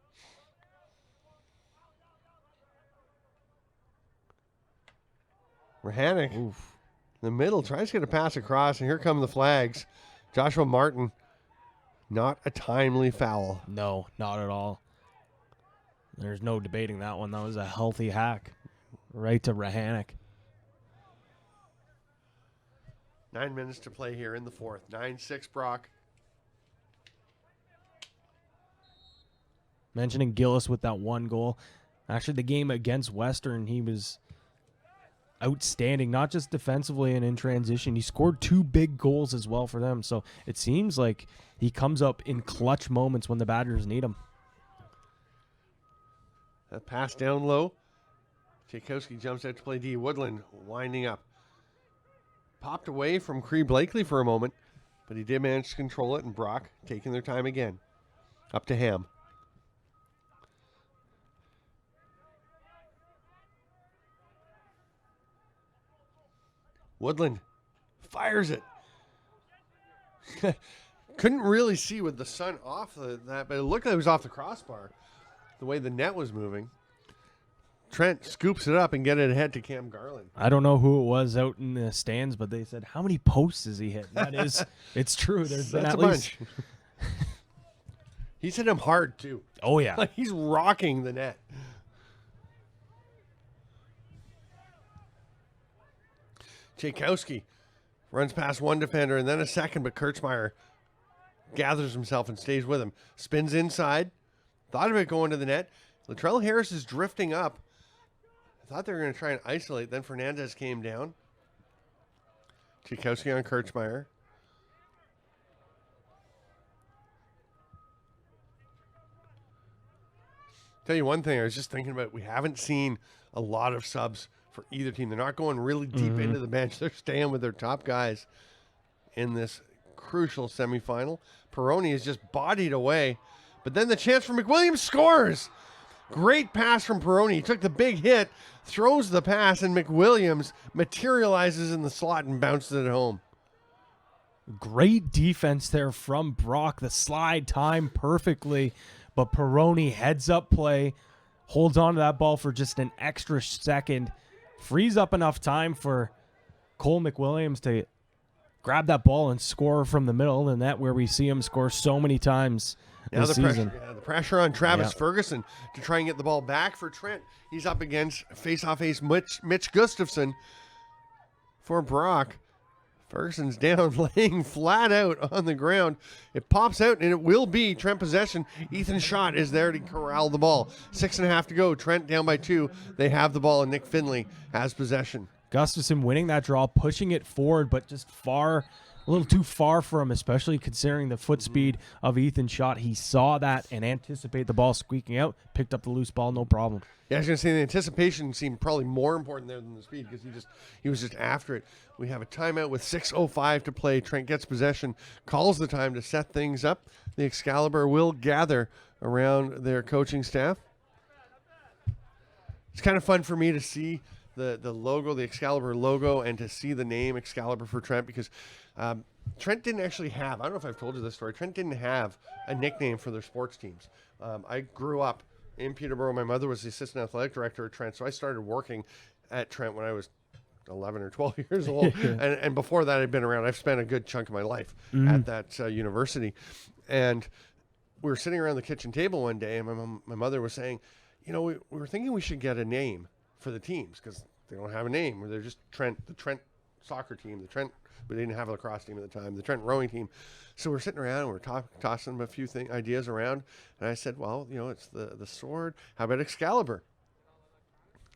Rahanic in the middle tries to get a pass across, and here come the flags. Joshua Martin, not a timely foul. No, not at all. There's no debating that one. That was a healthy hack right to Rahanic. 9 minutes to play here in the fourth. 9-6 Brock. mentioning Gillis with that one goal. Actually, the game against Western, he was outstanding, not just defensively and in transition. He scored 2 big goals as well for them. So it seems like he comes up in clutch moments when the Badgers need him. That pass down low. Tchaikovsky jumps out to play D. Woodland winding up. Popped away from Cree Blakely for a moment, but he did manage to control it, and Brock taking their time again. Up to Ham. Woodland fires it. Couldn't really see with the sun off that, but it looked like it was off the crossbar, the way the net was moving. Trent scoops it up and get it ahead to Cam Garland. I don't know who it was out in the stands, but they said, how many posts has he hit? That is, it's true. There's been That's at a least. bunch. He's hit him hard, too. Oh, yeah. Like he's rocking the net. Tchaikovsky runs past one defender and then a second, but Kirchmeier gathers himself and stays with him. Spins inside. Thought of it going to the net. Latrell Harris is drifting up. I thought they were going to try and isolate. Then Fernandez came down. Tchaikovsky on Kirchmeier. Tell you one thing, I was just thinking about, we haven't seen a lot of subs for either team. They're not going really deep into the bench. They're staying with their top guys in this crucial semifinal. Peroni is just bodied away. But then the chance for McWilliams scores. Great pass from Peroni. He took the big hit, throws the pass, and McWilliams materializes in the slot and bounces it home. Great defense there from Brock. The slide timed perfectly, but Peroni heads up play, holds on to that ball for just an extra second, frees up enough time for Cole McWilliams to grab that ball and score from the middle, and that where we see him score so many times Now this the season. pressure, the pressure on Travis Ferguson to try and get the ball back for Trent. He's up against face-off ace Mitch Gustafson for Brock. Ferguson's down, laying flat out on the ground. It pops out, and it will be Trent possession. Ethan Schott is there to corral the ball. 6.5 to go. Trent down by 2. They have the ball, and Nick Finley has possession. Gustafson winning that draw, pushing it forward, but just a little too far for him, especially considering the foot speed of Ethan Schott. He saw that and anticipated the ball squeaking out, picked up the loose ball, no problem. Yeah, I was going to say the anticipation seemed probably more important there than the speed because he was just after it. We have a timeout with 6:05 to play. Trent gets possession, calls the time to set things up. The Excalibur will gather around their coaching staff. It's kind of fun for me to see the logo, the Excalibur logo, and to see the name Excalibur for Trent because Trent didn't actually have, I don't know if I've told you this story, Trent didn't have a nickname for their sports teams. I grew up in Peterborough. My mother was the assistant athletic director at Trent, so I started working at Trent when I was 11 or 12 years old. and before that, I'd been around. I've spent a good chunk of my life at that university. And we were sitting around the kitchen table one day, and my mother was saying, you know, we were thinking we should get a name for the teams because they don't have a name. Or they're just the Trent soccer team, but they didn't have a lacrosse team at the time, the Trent rowing team. So we're sitting around and we're tossing a few ideas around. And I said, well, you know, it's the sword. How about Excalibur?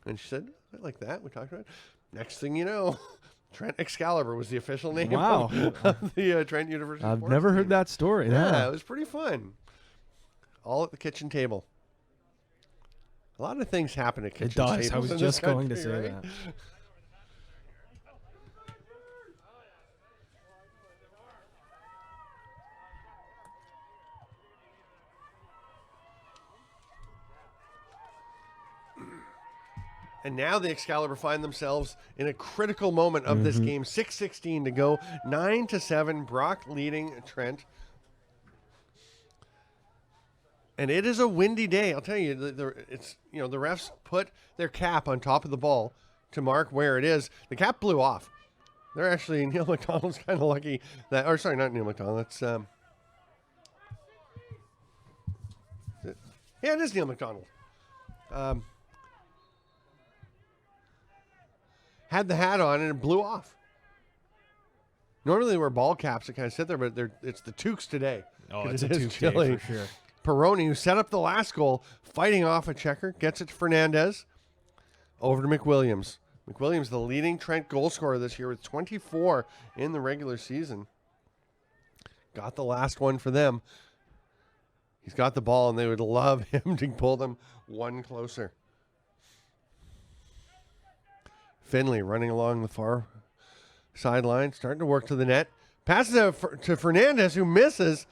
And she said, I like that. We talked about it. Next thing you know, Trent Excalibur was the official name of the Trent University. I've sports never team. heard that story. Yeah, it was pretty fun. All at the kitchen table. A lot of things happen at kitchen tables. It does. I was just going to say that. And now the Excalibur find themselves in a critical moment of this game. 6:16 to go. 9-7. Brock leading Trent. And it is a windy day. I'll tell you, the refs put their cap on top of the ball to mark where it is. The cap blew off. They're actually, Neil McDonald's kind of lucky that, or sorry, not Neil McDonald. That's, yeah, it is Neil McDonald. Had the hat on and it blew off. Normally they wear ball caps that kind of sit there, but it's the toques today. Oh, it's a is toque chilly. day for sure. Peroni, who set up the last goal, fighting off a checker, gets it to Fernandez. Over to McWilliams. McWilliams, the leading Trent goal scorer this year with 24 in the regular season. Got the last one for them. He's got the ball, and they would love him to pull them one closer. Finley running along the far sideline, starting to work to the net. Passes out to Fernandez, who misses.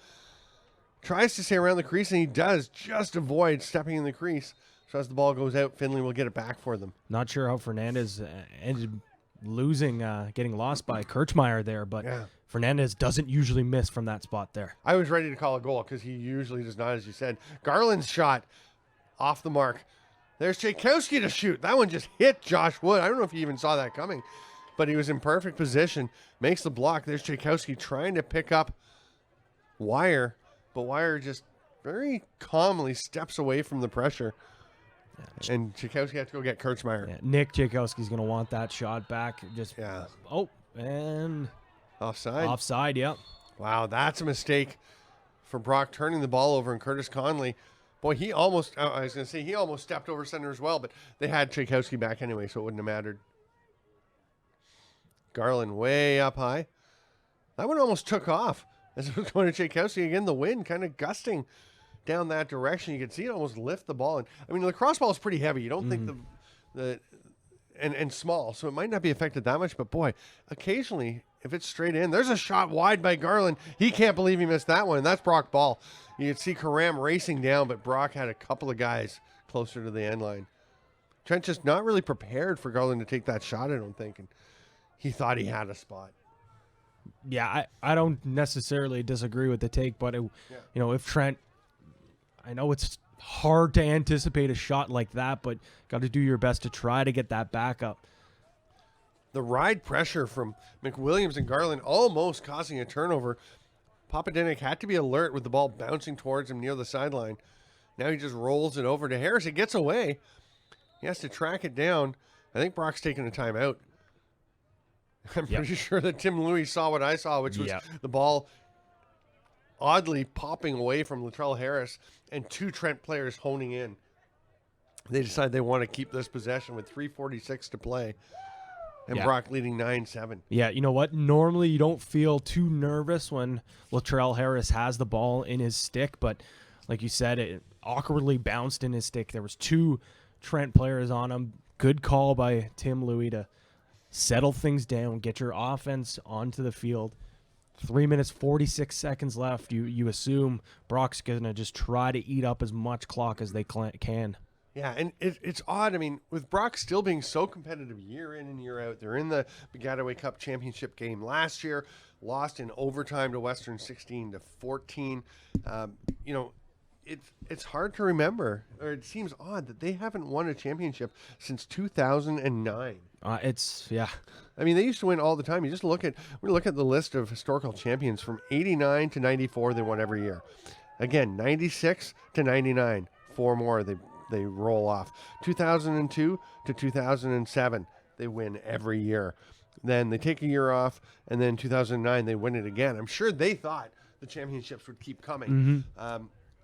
Tries to stay around the crease, and he does just avoid stepping in the crease. So as the ball goes out, Finley will get it back for them. Not sure how Fernandez ended losing, getting lost by Kirchmeier there, but Yeah. Fernandez doesn't usually miss from that spot there. I was ready to call a goal because he usually does not, as you said. Garland's shot off the mark. There's Tchaikovsky to shoot. That one just hit Josh Wood. I don't know if he even saw that coming, but he was in perfect position. Makes the block. There's Tchaikovsky trying to pick up Wire, but Wire just very calmly steps away from the pressure. And Tchaikovsky has to go get Kirchmeier. Yeah, Nick Tchaikovsky's going to want that shot back. Just and Offside. offside, yep. Wow, that's a mistake for Brock turning the ball over, and Curtis Conley. Boy, he almost stepped over center as well, but they had Tchaikovsky back anyway, so it wouldn't have mattered. Garland way up high. That one almost took off as it was going to Tchaikovsky. Again, the wind kind of gusting down that direction. You could see it almost lift the ball. And I mean, the lacrosse ball is pretty heavy. You don't think and small, so it might not be affected that much, but boy, occasionally, if it's straight in, there's a shot wide by Garland. He can't believe he missed that one, and that's Brock ball. You could see Karam racing down, but Brock had a couple of guys closer to the end line. Trent just not really prepared for Garland to take that shot, I don't think, and he thought he had a spot. Yeah, I don't necessarily disagree with the take, but, if Trent, I know it's hard to anticipate a shot like that, but got to do your best to try to get that back up. The ride pressure from McWilliams and Garland almost causing a turnover. Papadinic had to be alert with the ball bouncing towards him near the sideline. Now he just rolls it over to Harris. It gets away. He has to track it down. I think Brock's taking a timeout. I'm pretty sure that Tim Louis saw what I saw, which was the ball oddly popping away from Latrell Harris and two Trent players honing in. They decide they want to keep this possession with 3:46 to play. And Brock leading 9-7. Yeah, you know what? Normally you don't feel too nervous when Latrell Harris has the ball in his stick, but like you said, it awkwardly bounced in his stick. There was two Trent players on him. Good call by Tim Louis to settle things down, get your offense onto the field. 3 minutes, 46 seconds left. You assume Brock's going to just try to eat up as much clock as they can. Yeah, and it's odd. I mean, with Brock still being so competitive year in and year out, they're in the Baggataway Cup championship game last year, lost in overtime to Western 16-14. It's hard to remember, or it seems odd that they haven't won a championship since 2009. I mean, they used to win all the time. You just look at the list of historical champions from 89 to 94. They won every year. Again, 96 to 99, four more they roll off. 2002 to 2007, they win every year. Then they take a year off, and then 2009 they win it again. I'm sure they thought the championships would keep coming.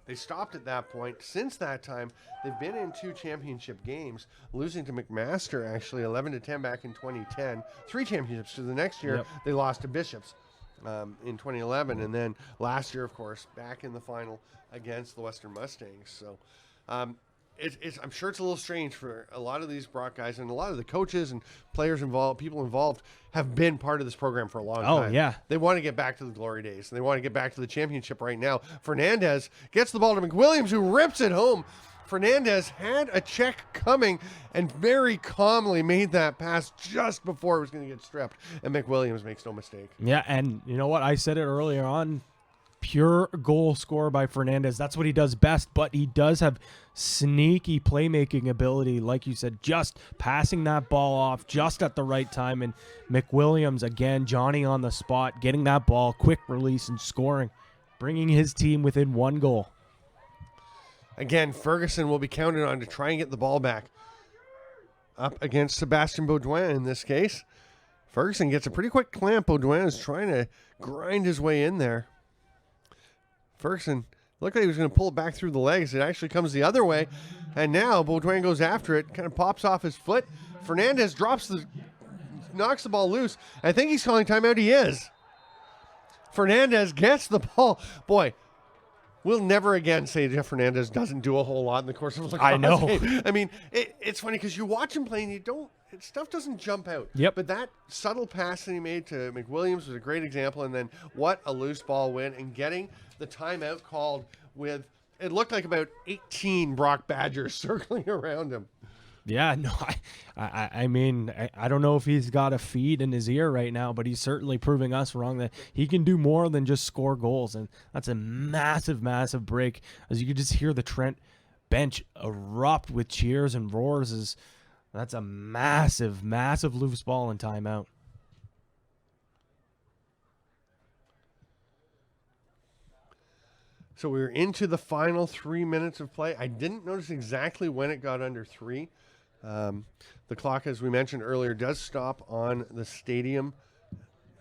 They stopped at that point. Since that time, they've been in two championship games, losing to McMaster actually 11-10 back in 2010. Three championships to the next year. They lost to Bishops in 2011, and then last year, of course, back in the final against the Western Mustangs. So I'm sure it's a little strange for a lot of these Brock guys, and a lot of the coaches and players involved, people involved, have been part of this program for a long time. Oh, yeah. They want to get back to the glory days, and they want to get back to the championship right now. Fernandez gets the ball to McWilliams, who rips it home. Fernandez had a check coming and very calmly made that pass just before it was going to get stripped, and McWilliams makes no mistake. Yeah, and you know what? I said it earlier on. Pure goal scorer by Fernandez. That's what he does best, but he does have sneaky playmaking ability, like you said, just passing that ball off just at the right time. And McWilliams, again, Johnny on the spot, getting that ball, quick release and scoring, bringing his team within one goal. Again, Ferguson will be counted on to try and get the ball back up against Sebastien Baudouin in this case. Ferguson gets a pretty quick clamp. Baudouin is trying to grind his way in there. Ferguson Looked like he was going to pull it back through the legs. It actually comes the other way. And now Baudouin goes after it, kind of pops off his foot. Fernandez knocks the ball loose. I think he's calling timeout. He is. Fernandez gets the ball. Boy, we'll never again say Jeff Fernandez doesn't do a whole lot in the course of a lacrosse I know. game. I mean, it's funny because you watch him play and stuff doesn't jump out. Yep. But that subtle pass that he made to McWilliams was a great example. And then what a loose ball win and getting the timeout called with, it looked like about 18 Brock Badgers circling around him. Yeah, no, I mean, I don't know if he's got a feed in his ear right now, but he's certainly proving us wrong that he can do more than just score goals. And that's a massive, massive break. As you could just hear the Trent bench erupt with cheers and roars. That's a massive, massive loose ball and timeout. So we were into the final 3 minutes of play. I didn't notice exactly when it got under 3. The clock, as we mentioned earlier, does stop on the stadium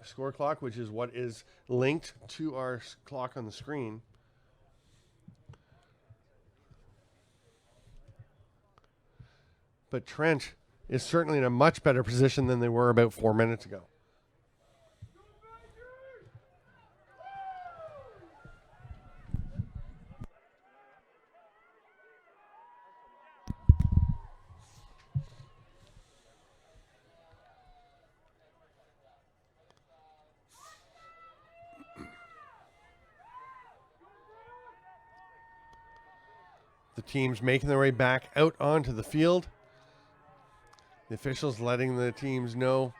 score clock, which is what is linked to our clock on the screen. But Trent is certainly in a much better position than they were about 4 minutes ago. The teams making their way back out onto the field. The officials letting the teams know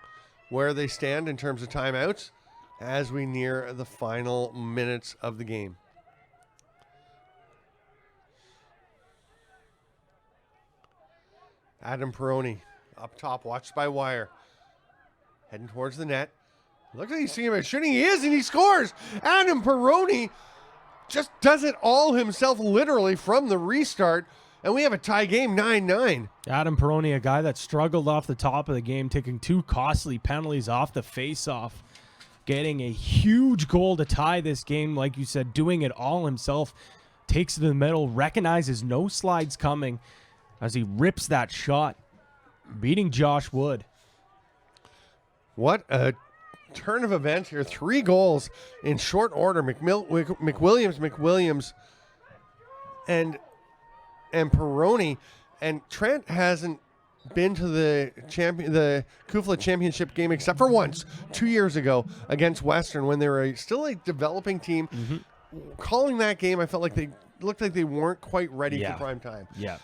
where they stand in terms of timeouts as we near the final minutes of the game. Adam Perroni up top, watched by Wire. Heading towards the net. Looks like he's thinking about shooting. He is, and he scores. Adam Perroni just does it all himself, literally, from the restart. And we have a tie game, 9-9. Adam Perroni, a guy that struggled off the top of the game, taking 2 costly penalties off the face-off, getting a huge goal to tie this game, like you said, doing it all himself, takes it to the middle, recognizes no slides coming as he rips that shot, beating Josh Wood. What a turn of events here. 3 goals in short order. McWilliams, and Perroni. And Trent hasn't been to the Kufla Championship game except for once, 2 years ago against Western when they were still a developing team. Mm-hmm. Calling that game, I felt like they looked like they weren't quite ready for prime time. Yeah.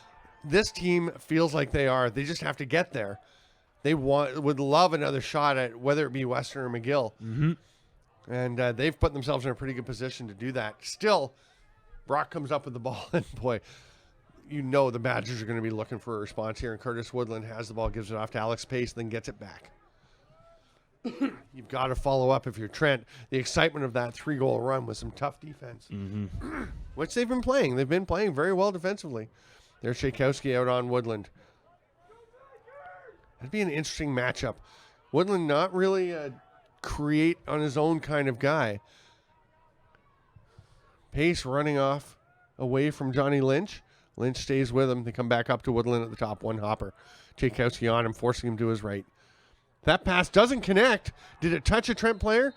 This team feels like they are. They just have to get there. They would love another shot at whether it be Western or McGill. Mm-hmm. And they've put themselves in a pretty good position to do that. Still, Brock comes up with the ball, and boy, you know the Badgers are going to be looking for a response here. And Curtis Woodland has the ball, gives it off to Alex Pace, then gets it back. You've got to follow up if you're Trent. The excitement of that 3-goal run with some tough defense, which they've been playing. They've been playing very well defensively. There's Shaykowski out on Woodland. That'd be an interesting matchup. Woodland not really a create on his own kind of guy. Pace running off away from Johnny Lynch. Lynch stays with him. They come back up to Woodland at the top. One hopper. Shaykowski on him, forcing him to his right. That pass doesn't connect. Did it touch a Trent player?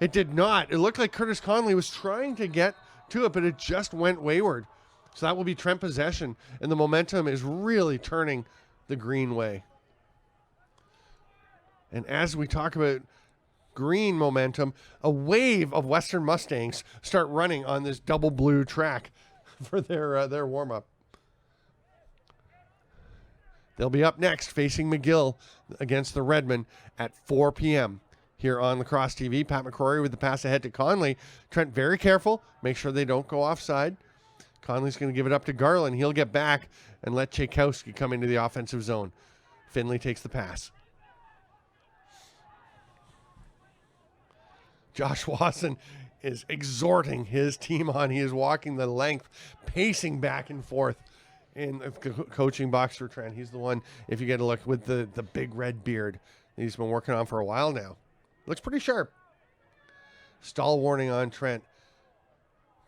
It did not. It looked like Curtis Conley was trying to get to it, but it just went wayward. So that will be Trent possession, and the momentum is really turning the Green way. And as we talk about Green momentum, a wave of Western Mustangs start running on this double blue track for their warm-up. They'll be up next facing McGill against the Redmen at 4 p.m. here on Lacrosse TV. Pat Mccrory with the pass ahead to Conley. Trent very careful. Make sure they don't go offside. Conley's going to give it up to Garland. He'll get back and let Shaykowski come into the offensive zone. Finley takes the pass. Josh Wasson is exhorting his team on. He is walking the length, pacing back and forth in the coaching box for Trent. He's the one, if you get a look, with the big red beard that he's been working on for a while now. Looks pretty sharp. Stall warning on Trent.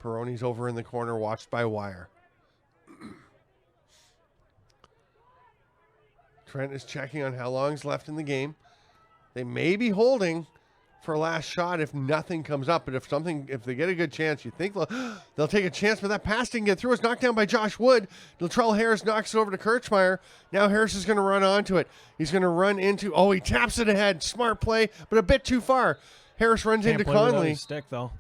Peroni's over in the corner, watched by Wire. Trent is checking on how long's left in the game. They may be holding for a last shot if nothing comes up, but if they get a good chance, you think they'll take a chance, but that pass didn't get through. It's knocked down by Josh Wood. Latrell Harris knocks it over to Kirchmeier. Now Harris is going to run onto it. He's going to run into, he taps it ahead. Smart play, but a bit too far. Harris runs into Can't play without Conley. his stick, though.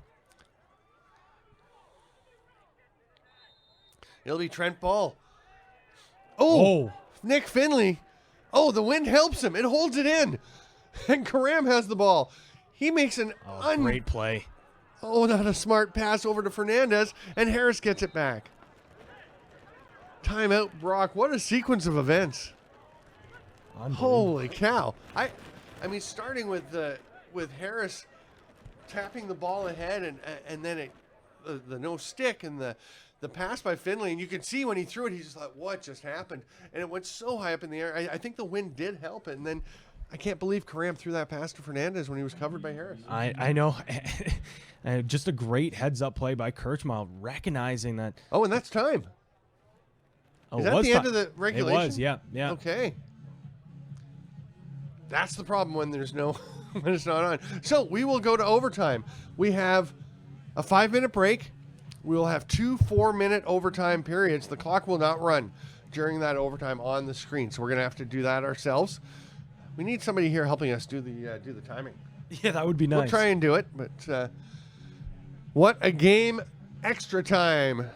It'll be Trent Ball. Oh, Nick Finley. Oh, the wind helps him. It holds it in. And Karam has the ball. He makes an great play. Oh, not a smart pass over to Fernandez, and Harris gets it back. Timeout, Brock. What a sequence of events. Holy cow. I mean, starting with Harris tapping the ball ahead and then the no stick and the pass by Finley, and you could see when he threw it, he just thought, what just happened? And it went so high up in the air. I think the wind did help it, and then I can't believe Karam threw that pass to Fernandez when he was covered by Harris. I know. Just a great heads-up play by Kirchmeier, recognizing that. Oh, and that's time. Is that the end of the regulation? It was, yeah. Okay. That's the problem when there's no, when it's not on. So we will go to overtime. We have a 5-minute break. We will have 2 4-minute overtime periods. The clock will not run during that overtime on the screen, so we're going to have to do that ourselves. We need somebody here helping us do the timing. Yeah, that would be nice. We'll try and do it, but what a game! Extra time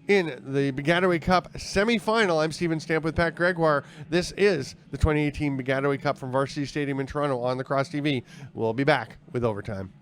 in the Baggataway Cup semifinal. I'm Stephen Stamp with Pat Gregoire. This is the 2018 Baggataway Cup from Varsity Stadium in Toronto on Lacrosse TV. We'll be back with overtime.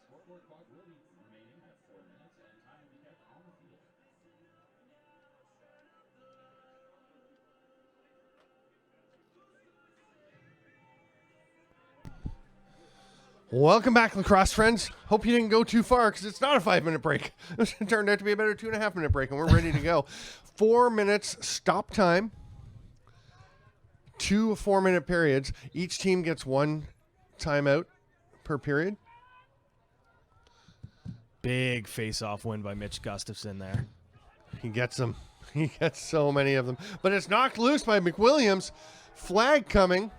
Scoreboard clock will be remaining at 4 minutes, and time will be kept on the field. Welcome back, lacrosse friends. Hope you didn't go too far because it's not a 5-minute break. It turned out to be about a 2.5-minute break, and we're ready to go. 4 minutes stop time. 2 4-minute periods. Each team gets 1 timeout per period. Big face-off win by Mitch Gustafson there. He gets them. He gets so many of them. But it's knocked loose by McWilliams. Flag coming.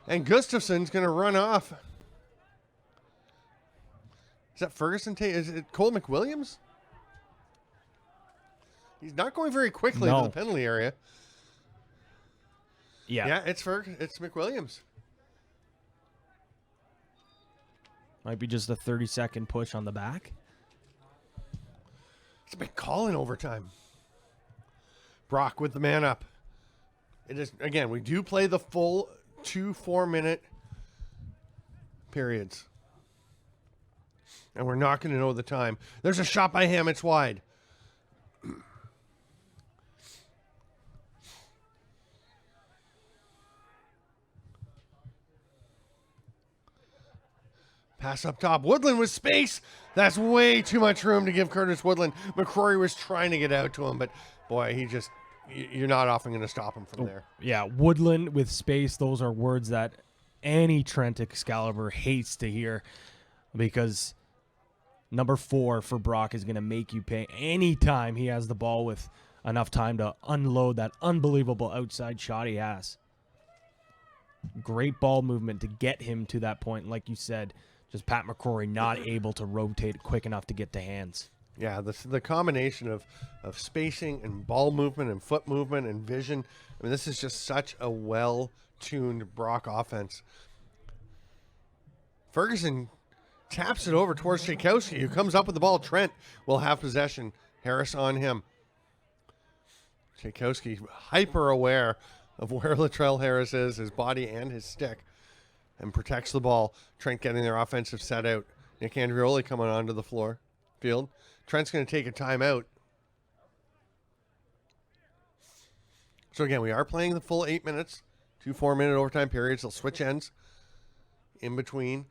And Gustafson's going to run off. Is that Ferguson? Is it Cole McWilliams? He's not going very quickly to the penalty area. Yeah, it's McWilliams. Might be just a 30-second push on the back. It's a big call in overtime. Brock with the man up. It is, again, we do play the full 2 4-minute periods. And we're not going to know the time. There's a shot by him. It's wide. Pass up top. Woodland with space. That's way too much room to give Curtis Woodland. Mccrory was trying to get out to him, but boy, you're not often going to stop him from there. Yeah, Woodland with space. Those are words that any Trent Excalibur hates to hear, because number 4 for Brock is going to make you pay anytime he has the ball with enough time to unload that unbelievable outside shot he has. Great ball movement to get him to that point. Like you said, just Pat Mccrory not able to rotate quick enough to get to hands. Yeah, the combination of spacing and ball movement and foot movement and vision. I mean, this is just such a well-tuned Brock offense. Ferguson taps it over towards Tchaikovsky, who comes up with the ball. Trent will have possession. Harris on him. Tchaikovsky hyper aware of where Latrell Harris is, his body and his stick, and protects the ball. Trent getting their offensive set out. Nick Andrioli coming onto the field. Trent's going to take a timeout. So again, we are playing the full 8 minutes, 2 4-minute overtime periods. They'll switch ends in between.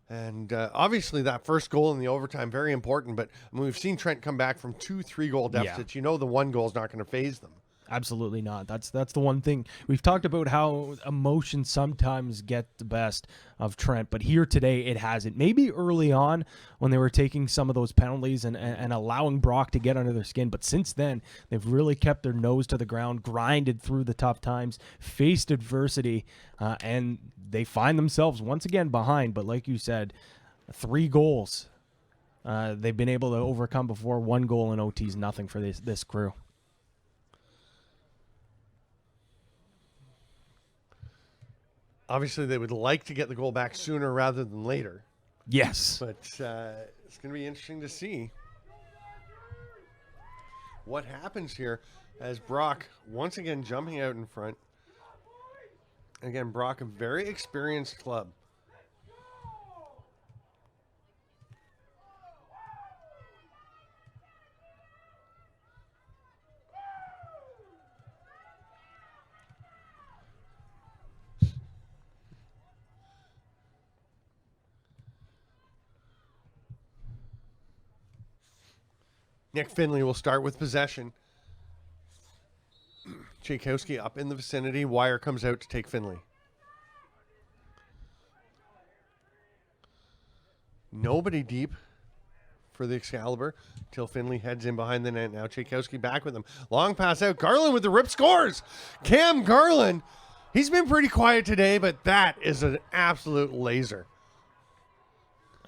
And obviously that first goal in the overtime, very important. But I mean, we've seen Trent come back from 2 3-goal deficits. Yeah. You know the one goal is not going to phase them. Absolutely not. That's the one thing. We've talked about how emotion sometimes get the best of Trent, but here today it hasn't. Maybe early on when they were taking some of those penalties and allowing Brock to get under their skin, but since then they've really kept their nose to the ground, grinded through the tough times, faced adversity, and they find themselves once again behind. But like you said, 3 goals they've been able to overcome before. 1 goal in OT is nothing for this crew. Obviously, they would like to get the goal back sooner rather than later. Yes. But it's going to be interesting to see what happens here as Brock once again jumping out in front. Again, Brock, a very experienced club. Nick Finley will start with possession. Tchaikovsky up in the vicinity. Wire comes out to take Finley. Nobody deep for the Excalibur until Finley heads in behind the net. Now Tchaikovsky back with him. Long pass out. Garland with the rip scores. Cam Garland. He's been pretty quiet today, but that is an absolute laser.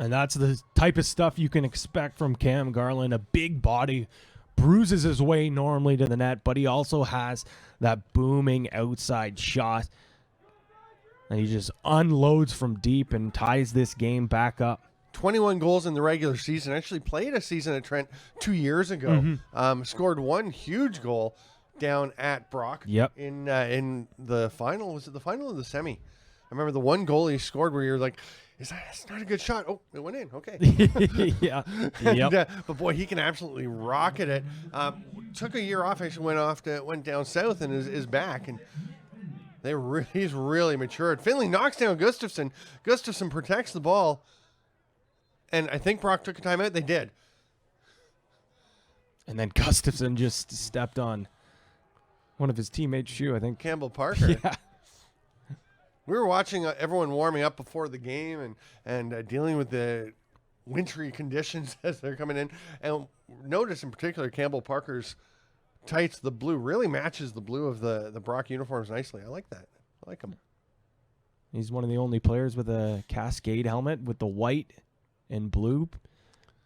And that's the type of stuff you can expect from Cam Garland. A big body, bruises his way normally to the net, but he also has that booming outside shot. And he just unloads from deep and ties this game back up. 21 goals in the regular season. Actually played a season at Trent 2 years ago. Scored 1 huge goal down at Brock. Yep. In the final. Was it the final or the semi? I remember the 1 goal he scored where you're like, that's not a good shot. Oh, it went in. Okay. Yeah. Yep. But boy, he can absolutely rocket it. Took a year off. Actually went down south and is back. And he's really matured. Finley knocks down Gustafson. Gustafson protects the ball. And I think Brock took a timeout. They did. And then Gustafson just stepped on one of his teammates' shoe, I think. Campbell Parker. Yeah. We were watching everyone warming up before the game and dealing with the wintry conditions as they're coming in. And notice in particular Campbell Parker's tights, the blue really matches the blue of the Brock uniforms nicely. I like that. I like him. He's one of the only players with a Cascade helmet with the white and blue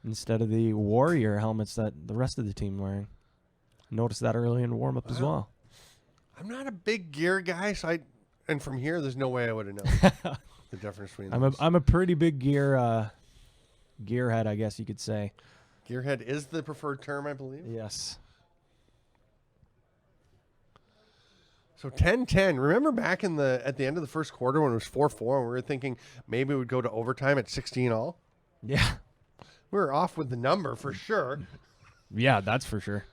instead of the Warrior helmets that the rest of the team wearing. Noticed that early in warm-up as well. I'm not a big gear guy, so and from here, there's no way I would have known the difference between those. I'm a pretty big gearhead, I guess you could say. Gearhead is the preferred term, I believe. Yes. So 10-10. Remember back at the end of the first quarter when it was 4-4 and we were thinking maybe it would go to overtime at 16-all? Yeah. We were off with the number for sure. Yeah, that's for sure.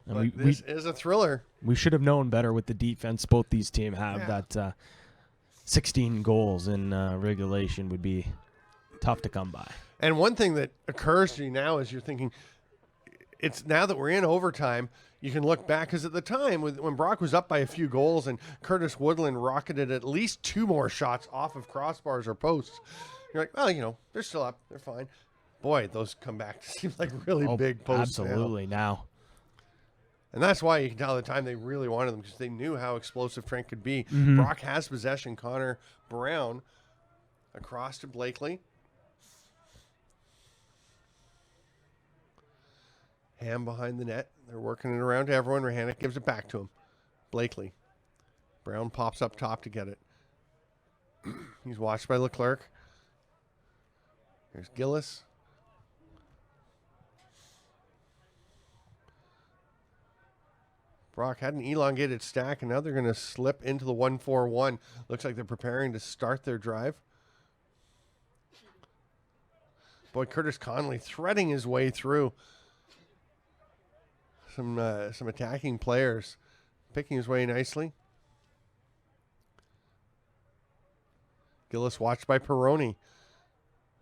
And but this is a thriller. We should have known better with the defense both these teams have. Yeah. That 16 goals in regulation would be tough to come by. And one thing that occurs to you now is you're thinking, it's now that we're in overtime, you can look back, because at the time when Brock was up by a few goals and Curtis Woodland rocketed at least 2 more shots off of crossbars or posts, you're like, well, they're still up. They're fine. Boy, those come back to seem like really big posts. Absolutely now. And that's why you can tell at the time they really wanted them, because they knew how explosive Trent could be. Brock has possession. Connor Brown across to Blakely. Ham behind the net. They're working it around to everyone. Rahanic gives it back to him. Blakely. Brown pops up top to get it. He's watched by Leclerc. There's Gillis. Brock had an elongated stack, and now they're going to slip into the 1-4-1. Looks like they're preparing to start their drive. Boy, Curtis Conley threading his way through some attacking players, picking his way nicely. Gillis watched by Peroni,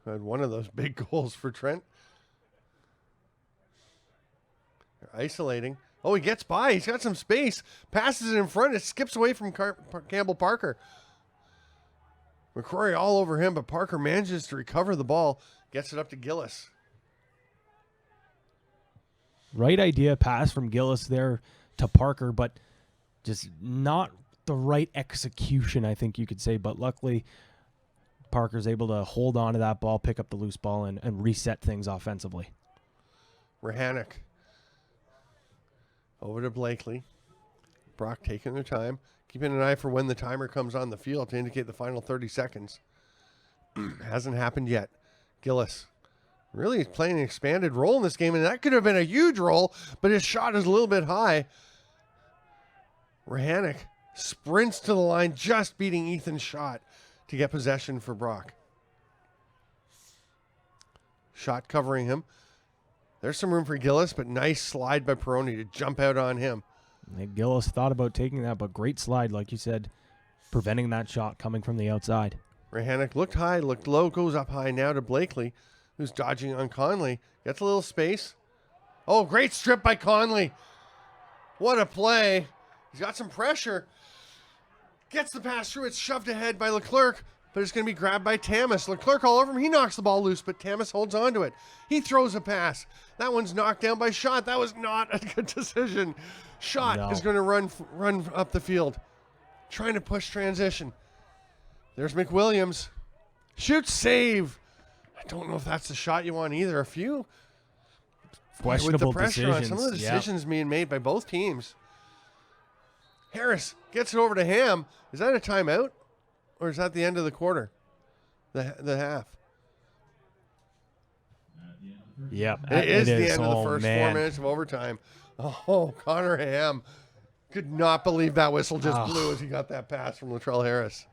who had one of those big goals for Trent. They're isolating. Oh, he gets by. He's got some space. Passes it in front. It skips away from Campbell Parker. Mccrory all over him, but Parker manages to recover the ball. Gets it up to Gillis. Right idea, pass from Gillis there to Parker, but just not the right execution, I think you could say. But luckily, Parker's able to hold on to that ball, pick up the loose ball, and reset things offensively. Rahanic. Over to Blakely. Brock taking their time. Keeping an eye for when the timer comes on the field to indicate the final 30 seconds. Hasn't happened yet. Gillis really playing an expanded role in this game, and that could have been a huge role, but his shot is a little bit high. Rahanic sprints to the line, just beating Ethan's shot to get possession for Brock. Shot covering him. There's some room for Gillis, but nice slide by Peroni to jump out on him. Gillis thought about taking that, but great slide, like you said, preventing that shot coming from the outside. Rahanic looked high, looked low, goes up high now to Blakely, who's dodging on Conley. Gets a little space. Oh, great strip by Conley. What a play. He's got some pressure. Gets the pass through. It's shoved ahead by Leclerc, but it's going to be grabbed by Tamas. Leclerc all over him. He knocks the ball loose, but Tamas holds on to it. He throws a pass. That one's knocked down by Schott. That was not a good decision. Schott is going to run up the field, trying to push transition. There's McWilliams. Shoots, save. I don't know if that's the shot you want either. A few questionable with the pressure decisions. on some of the decisions being made by both teams. Harris gets it over to Ham. Is that a timeout? Or is that the end of the quarter? The half? Yeah, it is the end of the Oh, first man. 4 minutes of overtime. Oh, Connor Ham could not believe that whistle just blew as he got that pass from Latrell Harris.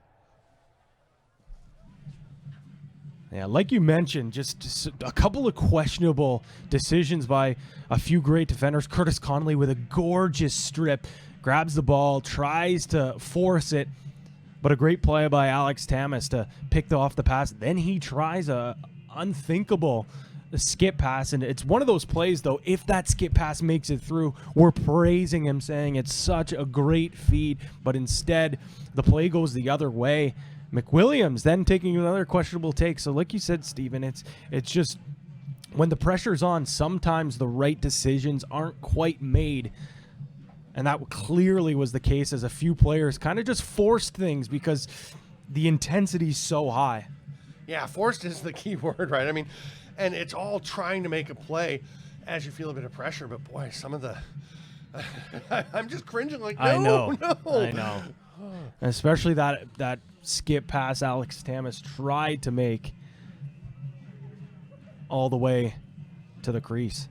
Yeah, like you mentioned, just a couple of questionable decisions by a few great defenders. Curtis Conley with a gorgeous strip, grabs the ball, tries to force it, but a great play by Alex Tamas to pick off the pass. Then he tries a unthinkable skip pass, and it's one of those plays, though, if that skip pass makes it through, we're praising him, saying it's such a great feed, but instead the play goes the other way. McWilliams then taking another questionable take. So like you said, Steven, it's just when the pressure's on, sometimes the right decisions aren't quite made. And that clearly was the case, as a few players kind of just forced things because the intensity's so high. Yeah, forced is the key word, right? I mean, and it's all trying to make a play as you feel a bit of pressure. But boy, some of the I'm just cringing like, no, I know. no. I know. Especially that skip pass Alex Tamas tried to make all the way to the crease.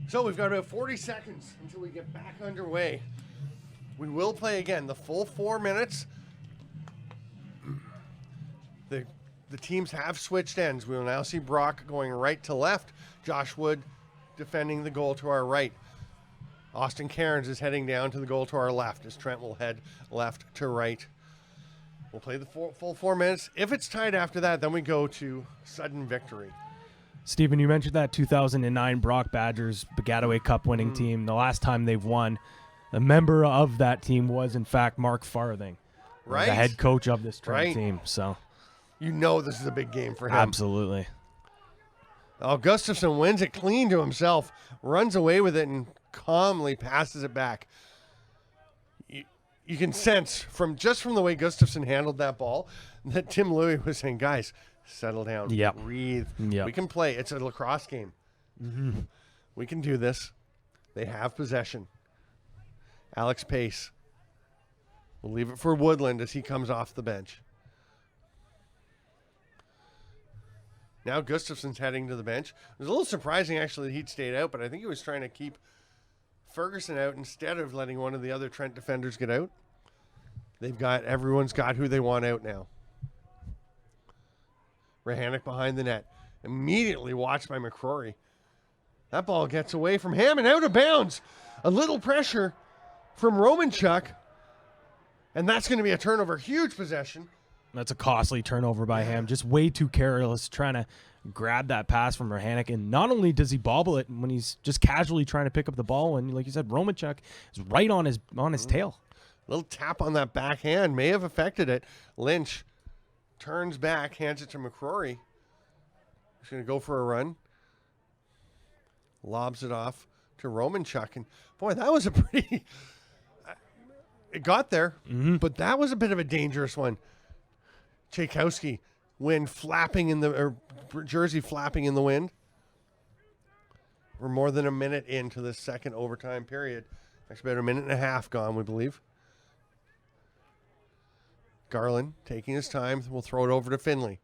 So we've got about 40 seconds until we get back underway. We will play again the full 4 minutes. The teams have switched ends. We will now see Brock going right to left. Josh Wood defending the goal to our right. Austin Cairns is heading down to the goal to our left as Trent will head left to right. We'll play the full 4 minutes. If it's tied after that, then we go to sudden victory. Stephen, you mentioned that 2009 Brock Badgers Baggataway Cup winning team. The last time they've won, a member of that team was, in fact, Mark Farthing, Right. the head coach of this Trent Right. team. So, You know this is a big game for him. absolutely. Oh, Gustafson wins it clean to himself, runs away with it, and calmly passes it back. You can sense from the way Gustafson handled that ball that Tim Louie was saying, guys, settle down, Yep. breathe. Yep. We can play. It's a lacrosse game. We can do this. They have possession. Alex Pace. We'll leave it for Woodland as he comes off the bench. Now Gustafson's heading to the bench. It was a little surprising, actually, that he'd stayed out, but I think he was trying to keep Ferguson out instead of letting one of the other Trent defenders get out. Everyone's got who they want out now. Rahanic behind the net. Immediately watched by Mccrory. That ball gets away from him and out of bounds. A little pressure from Romanchuk. And that's going to be a turnover. Huge possession. That's a costly turnover by him. Just way too careless trying to grab that pass from Rahanic. And not only does he bobble it when he's just casually trying to pick up the ball, and like you said, Romanchuk is right on his tail. Little tap on that backhand may have affected it. Lynch turns back, hands it to Mccrory. He's going to go for a run. Lobs it off to Romanchuk. And boy, that was a pretty... It got there, but that was a bit of a dangerous one. Tchaikovsky, wind flapping in the jersey flapping in the wind. We're more than a minute into the second overtime period. Actually, about a minute and a half gone, we believe. Garland taking his time. We'll throw it over to Finley.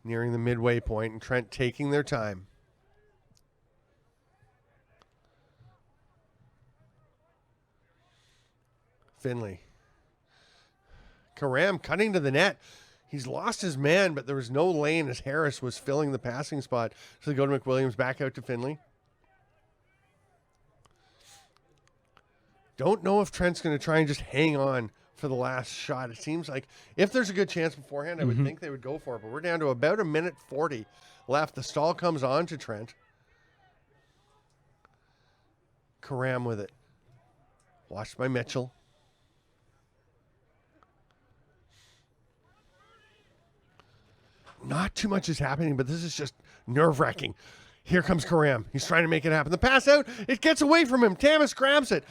Nearing the midway point, and Trent taking their time. Finley. Karam cutting to the net. He's lost his man, but there was no lane as Harris was filling the passing spot. So they go to McWilliams, back out to Finley. Don't know if Trent's going to try and just hang on for the last shot. It seems like if there's a good chance beforehand, I would think they would go for it. But we're down to about a minute 40 left. The stall comes on to Trent. Karam with it. Watched by Mitchell. Not too much is happening, but this is just nerve-wracking. Here comes Karam. He's trying to make it happen. The pass out. It gets away from him. Tamas grabs it.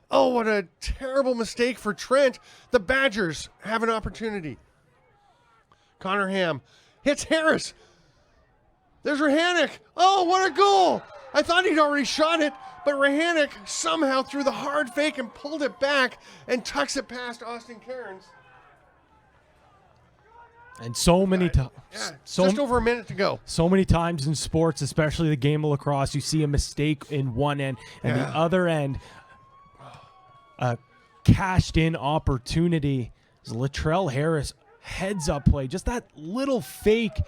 Oh, what a terrible mistake for Trent. The Badgers have an opportunity. Connor Ham hits Harris. There's Rahanic. Oh, what a goal. I thought he'd already shot it, but Rahanic somehow threw the hard fake and pulled it back and tucks it past Austin Cairns. And so many times. Yeah, just over a minute to go. So many times in sports, especially the game of lacrosse, you see a mistake in one end and the other end, a cashed-in opportunity. Latrell Harris heads up play. Just that little fake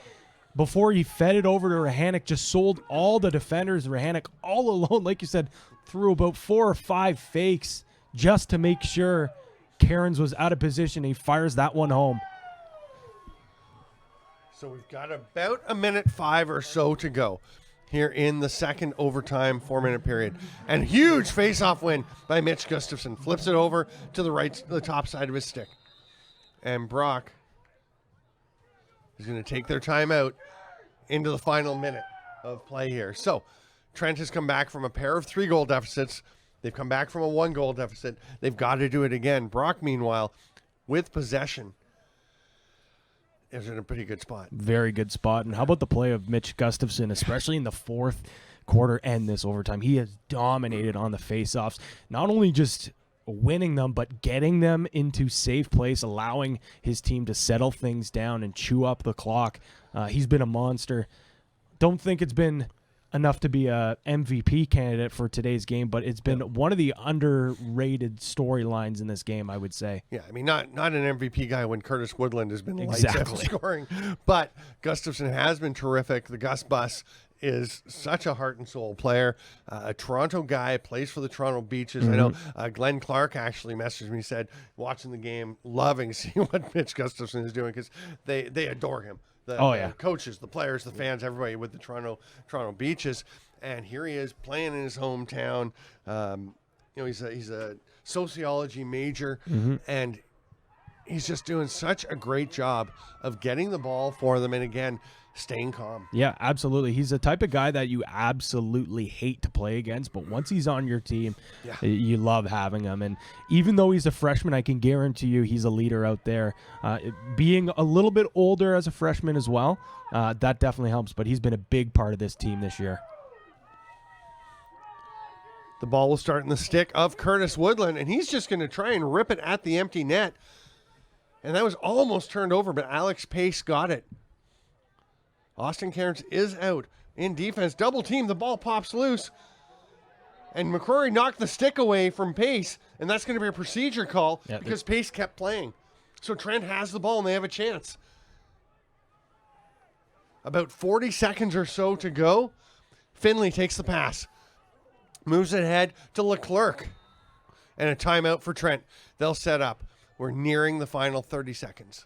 before he fed it over to Rahanic just sold all the defenders. Rahanic all alone, like you said, threw about 4 or 5 fakes just to make sure Cairns was out of position. He fires that one home. So we've got about a minute 5 or so to go here in the second overtime 4-minute period. And huge face-off win by Mitch Gustafson. Flips it over to the top side of his stick. And Brock is going to take their timeout into the final minute of play here. So Trent has come back from a pair of 3-goal deficits. They've come back from a 1-goal deficit. They've got to do it again. Brock, meanwhile, with possession, is in a pretty good spot. Very good spot. And how about the play of Mitch Gustafson, especially in the fourth quarter and this overtime? He has dominated on the faceoffs, not only just winning them, but getting them into safe place, allowing his team to settle things down and chew up the clock. He's been a monster. Don't think it's been enough to be a MVP candidate for today's game, but it's been one of the underrated storylines in this game, I would say. Yeah, I mean, not an MVP guy when Curtis Woodland has been lights out Exactly. scoring, but Gustafson has been terrific. The Gus Bus is such a heart and soul player. A Toronto guy, plays for the Toronto Beaches. I know Glenn Clark actually messaged me, said, watching the game, loving seeing what Mitch Gustafson is doing because they adore him. The coaches, the players, the fans, everybody with the Toronto Beaches. And here he is playing in his hometown. He's a sociology major, and he's just doing such a great job of getting the ball for them and, again, staying calm. Yeah, absolutely. He's the type of guy that you absolutely hate to play against, but once he's on your team, you love having him. And even though he's a freshman, I can guarantee you he's a leader out there. Being a little bit older as a freshman as well, that definitely helps, but he's been a big part of this team this year. The ball will start in the stick of Curtis Woodland, and he's just going to try and rip it at the empty net. And that was almost turned over, but Alex Pace got it. Austin Cairns is out in defense. Double team. The ball pops loose. And Mccrory knocked the stick away from Pace, and that's going to be a procedure call because Pace kept playing. So Trent has the ball, and they have a chance. About 40 seconds or so to go. Finley takes the pass. Moves it ahead to Leclerc. And a timeout for Trent. They'll set up. We're nearing the final 30 seconds.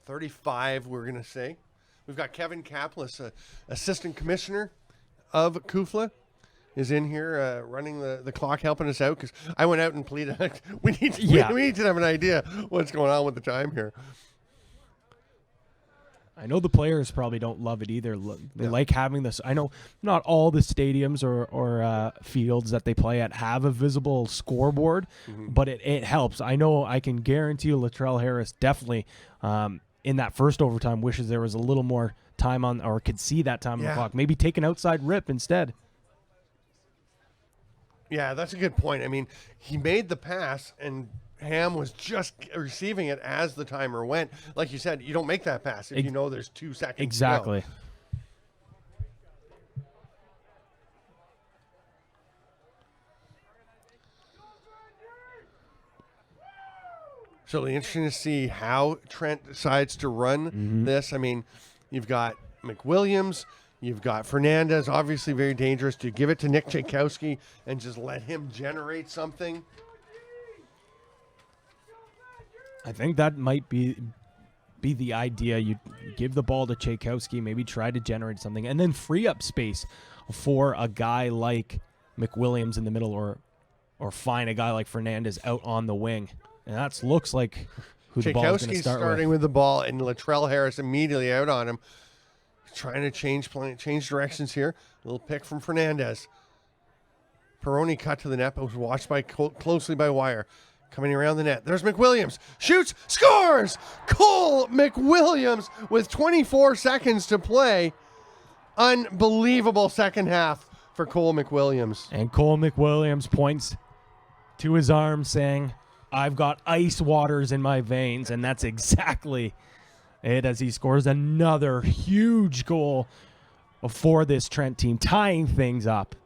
35, we're going to say. We've got Kevin Kaplis, assistant commissioner of KUFLA, is in here running the clock, helping us out because I went out and pleaded. we need to have an idea what's going on with the time here. I know the players probably don't love it either. They like having this. I know not all the stadiums or fields that they play at have a visible scoreboard, but it helps. I know I can guarantee you Latrell Harris definitely in that first overtime wishes there was a little more time on, or could see that time on the clock. Maybe take an outside rip instead. Yeah, that's a good point. I mean, he made the pass and Ham was just receiving it as the timer went. Like you said, you don't make that pass if you know there's 2 seconds Exactly. to go. So it'll be interesting to see how Trent decides to run this. I mean, you've got McWilliams, you've got Fernandez, obviously very dangerous. Do you give it to Nick Tchaikovsky and just let him generate something? I think that might be the idea. You give the ball to Tchaikovsky, maybe try to generate something, and then free up space for a guy like McWilliams in the middle, or find a guy like Fernandez out on the wing. And that looks like who the ball is going to start starting with the ball, and Latrell Harris immediately out on him. Trying to change directions here. A little pick from Fernandez. Peroni cut to the net, but was watched closely by Wire. Coming around the net. There's McWilliams. Shoots. Scores! Cole McWilliams with 24 seconds to play. Unbelievable second half for Cole McWilliams. And Cole McWilliams points to his arm saying, I've got ice waters in my veins, and that's exactly it as he scores another huge goal for this Trent team, tying things up.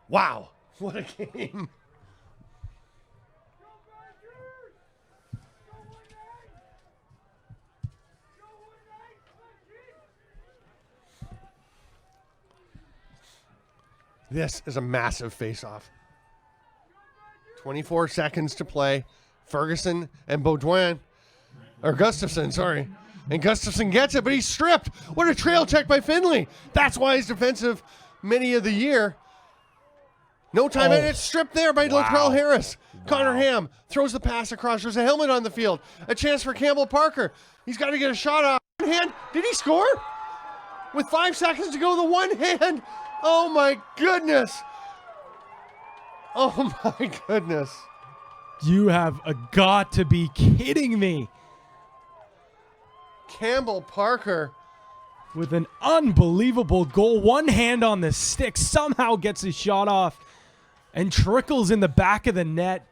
Wow, what a game. This is a massive face-off. 24 seconds to play. Ferguson and Baudouin, or Gustafson, sorry. And Gustafson gets it, but he's stripped. What a trail check by Finley. That's why he's defensive many of the year. No time, and it's stripped there by Latrell Harris. Connor Ham throws the pass across. There's a helmet on the field. A chance for Campbell Parker. He's got to get a shot off. One hand. Did he score? With 5 seconds to go, the one hand. Oh, my goodness. Oh, my goodness. You have got to be kidding me. Campbell Parker with an unbelievable goal. One hand on the stick, somehow gets his shot off and trickles in the back of the net.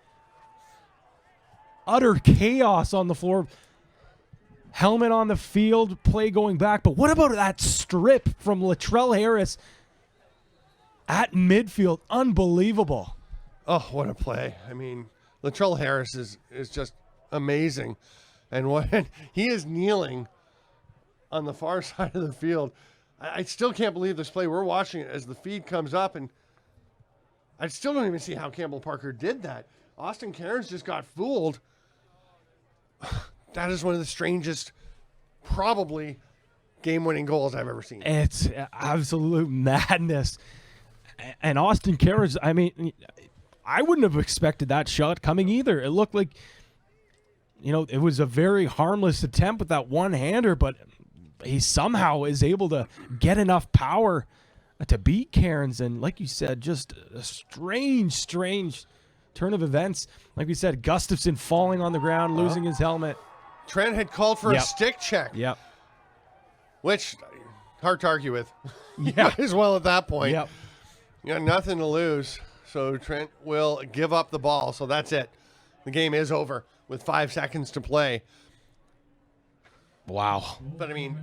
Utter chaos on the floor. helmet on the field, play going back. But what about that strip from Latrell Harris at midfield? Unbelievable. Oh, what a play. I mean, Latrell Harris is just amazing. And when he is kneeling on the far side of the field, I still can't believe this play. We're watching it as the feed comes up, and I still don't even see how Campbell Parker did that. Austin Cairns just got fooled. That is one of the strangest, probably, game-winning goals I've ever seen. It's absolute madness. And Austin Cairns, I mean, I wouldn't have expected that shot coming either. It looked like, it was a very harmless attempt with that one-hander, but he somehow is able to get enough power to beat Cairns. And like you said, just a strange turn of events. Like we said, Gustafson falling on the ground, losing his helmet. Trent had called for a stick check. Yep. Which, hard to argue with. Yeah. As well at that point. Yep. You got nothing to lose. So Trent will give up the ball. So that's it. The game is over with 5 seconds to play. Wow. But I mean,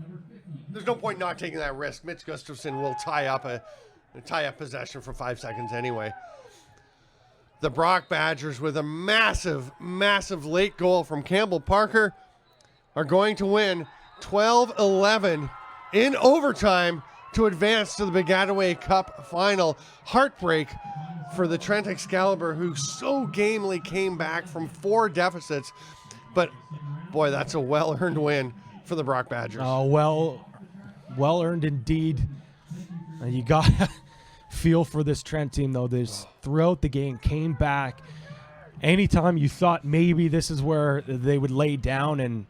there's no point not taking that risk. Mitch Gustafson will tie up possession for 5 seconds anyway. The Brock Badgers, with a massive late goal from Campbell Parker, are going to win 12-11 in overtime to advance to the Baggataway Cup Final. Heartbreak for the Trent Excalibur, who so gamely came back from 4 deficits. But boy, that's a well-earned win for the Brock Badgers. Oh, well earned indeed. You got to feel for this Trent team, though. This throughout the game came back. Anytime you thought maybe this is where they would lay down and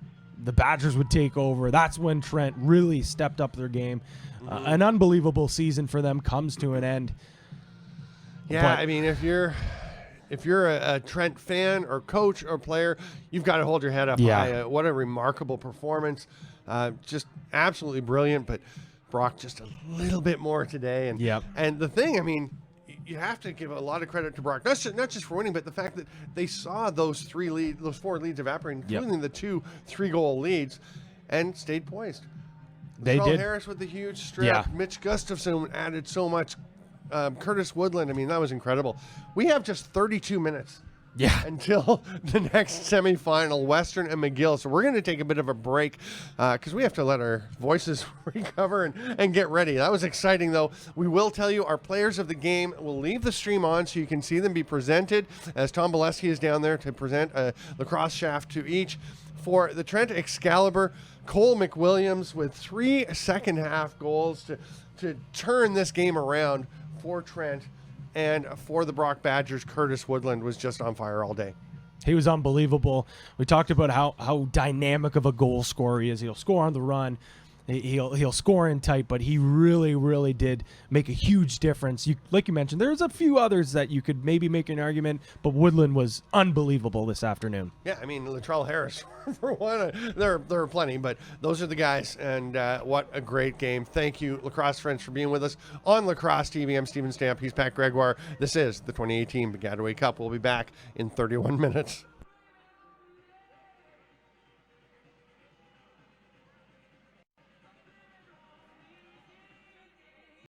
the Badgers would take over, that's when Trent really stepped up their game. An unbelievable season for them comes to an end. Yeah, I mean, if you're a Trent fan or coach or player, you've got to hold your head up high. What a remarkable performance. Just absolutely brilliant, but Brock just a little bit more today. And the thing, I mean, you have to give a lot of credit to Brock, not just for winning, but the fact that they saw those 4 leads evaporate, including the 2 3-goal leads, and stayed poised. They did. Harris with the huge strip. Yeah. Mitch Gustafson added so much. Curtis Woodland, I mean, that was incredible. We have just 32 minutes until the next semifinal, Western and McGill. So we're going to take a bit of a break because we have to let our voices recover and get ready. That was exciting, though. We will tell you our players of the game. We'll leave the stream on so you can see them be presented as Tom Bolesky is down there to present a lacrosse shaft to each. For the Trent Excalibur, Cole McWilliams with 3 second-half goals to turn this game around for Trent, and for the Brock Badgers, Curtis Woodland was just on fire all day. He was unbelievable. We talked about how dynamic of a goal scorer he is. He'll score on the run. He'll score in tight, but he really did make a huge difference. Like you mentioned, there's a few others that you could maybe make an argument, but Woodland was unbelievable this afternoon. Yeah, I mean, Latrell Harris, for one, there are plenty, but those are the guys, and what a great game. Thank you, lacrosse friends, for being with us on Lacrosse TV. I'm Stephen Stamp. He's Pat Gregoire. This is the 2018 Baggataway Cup. We'll be back in 31 minutes.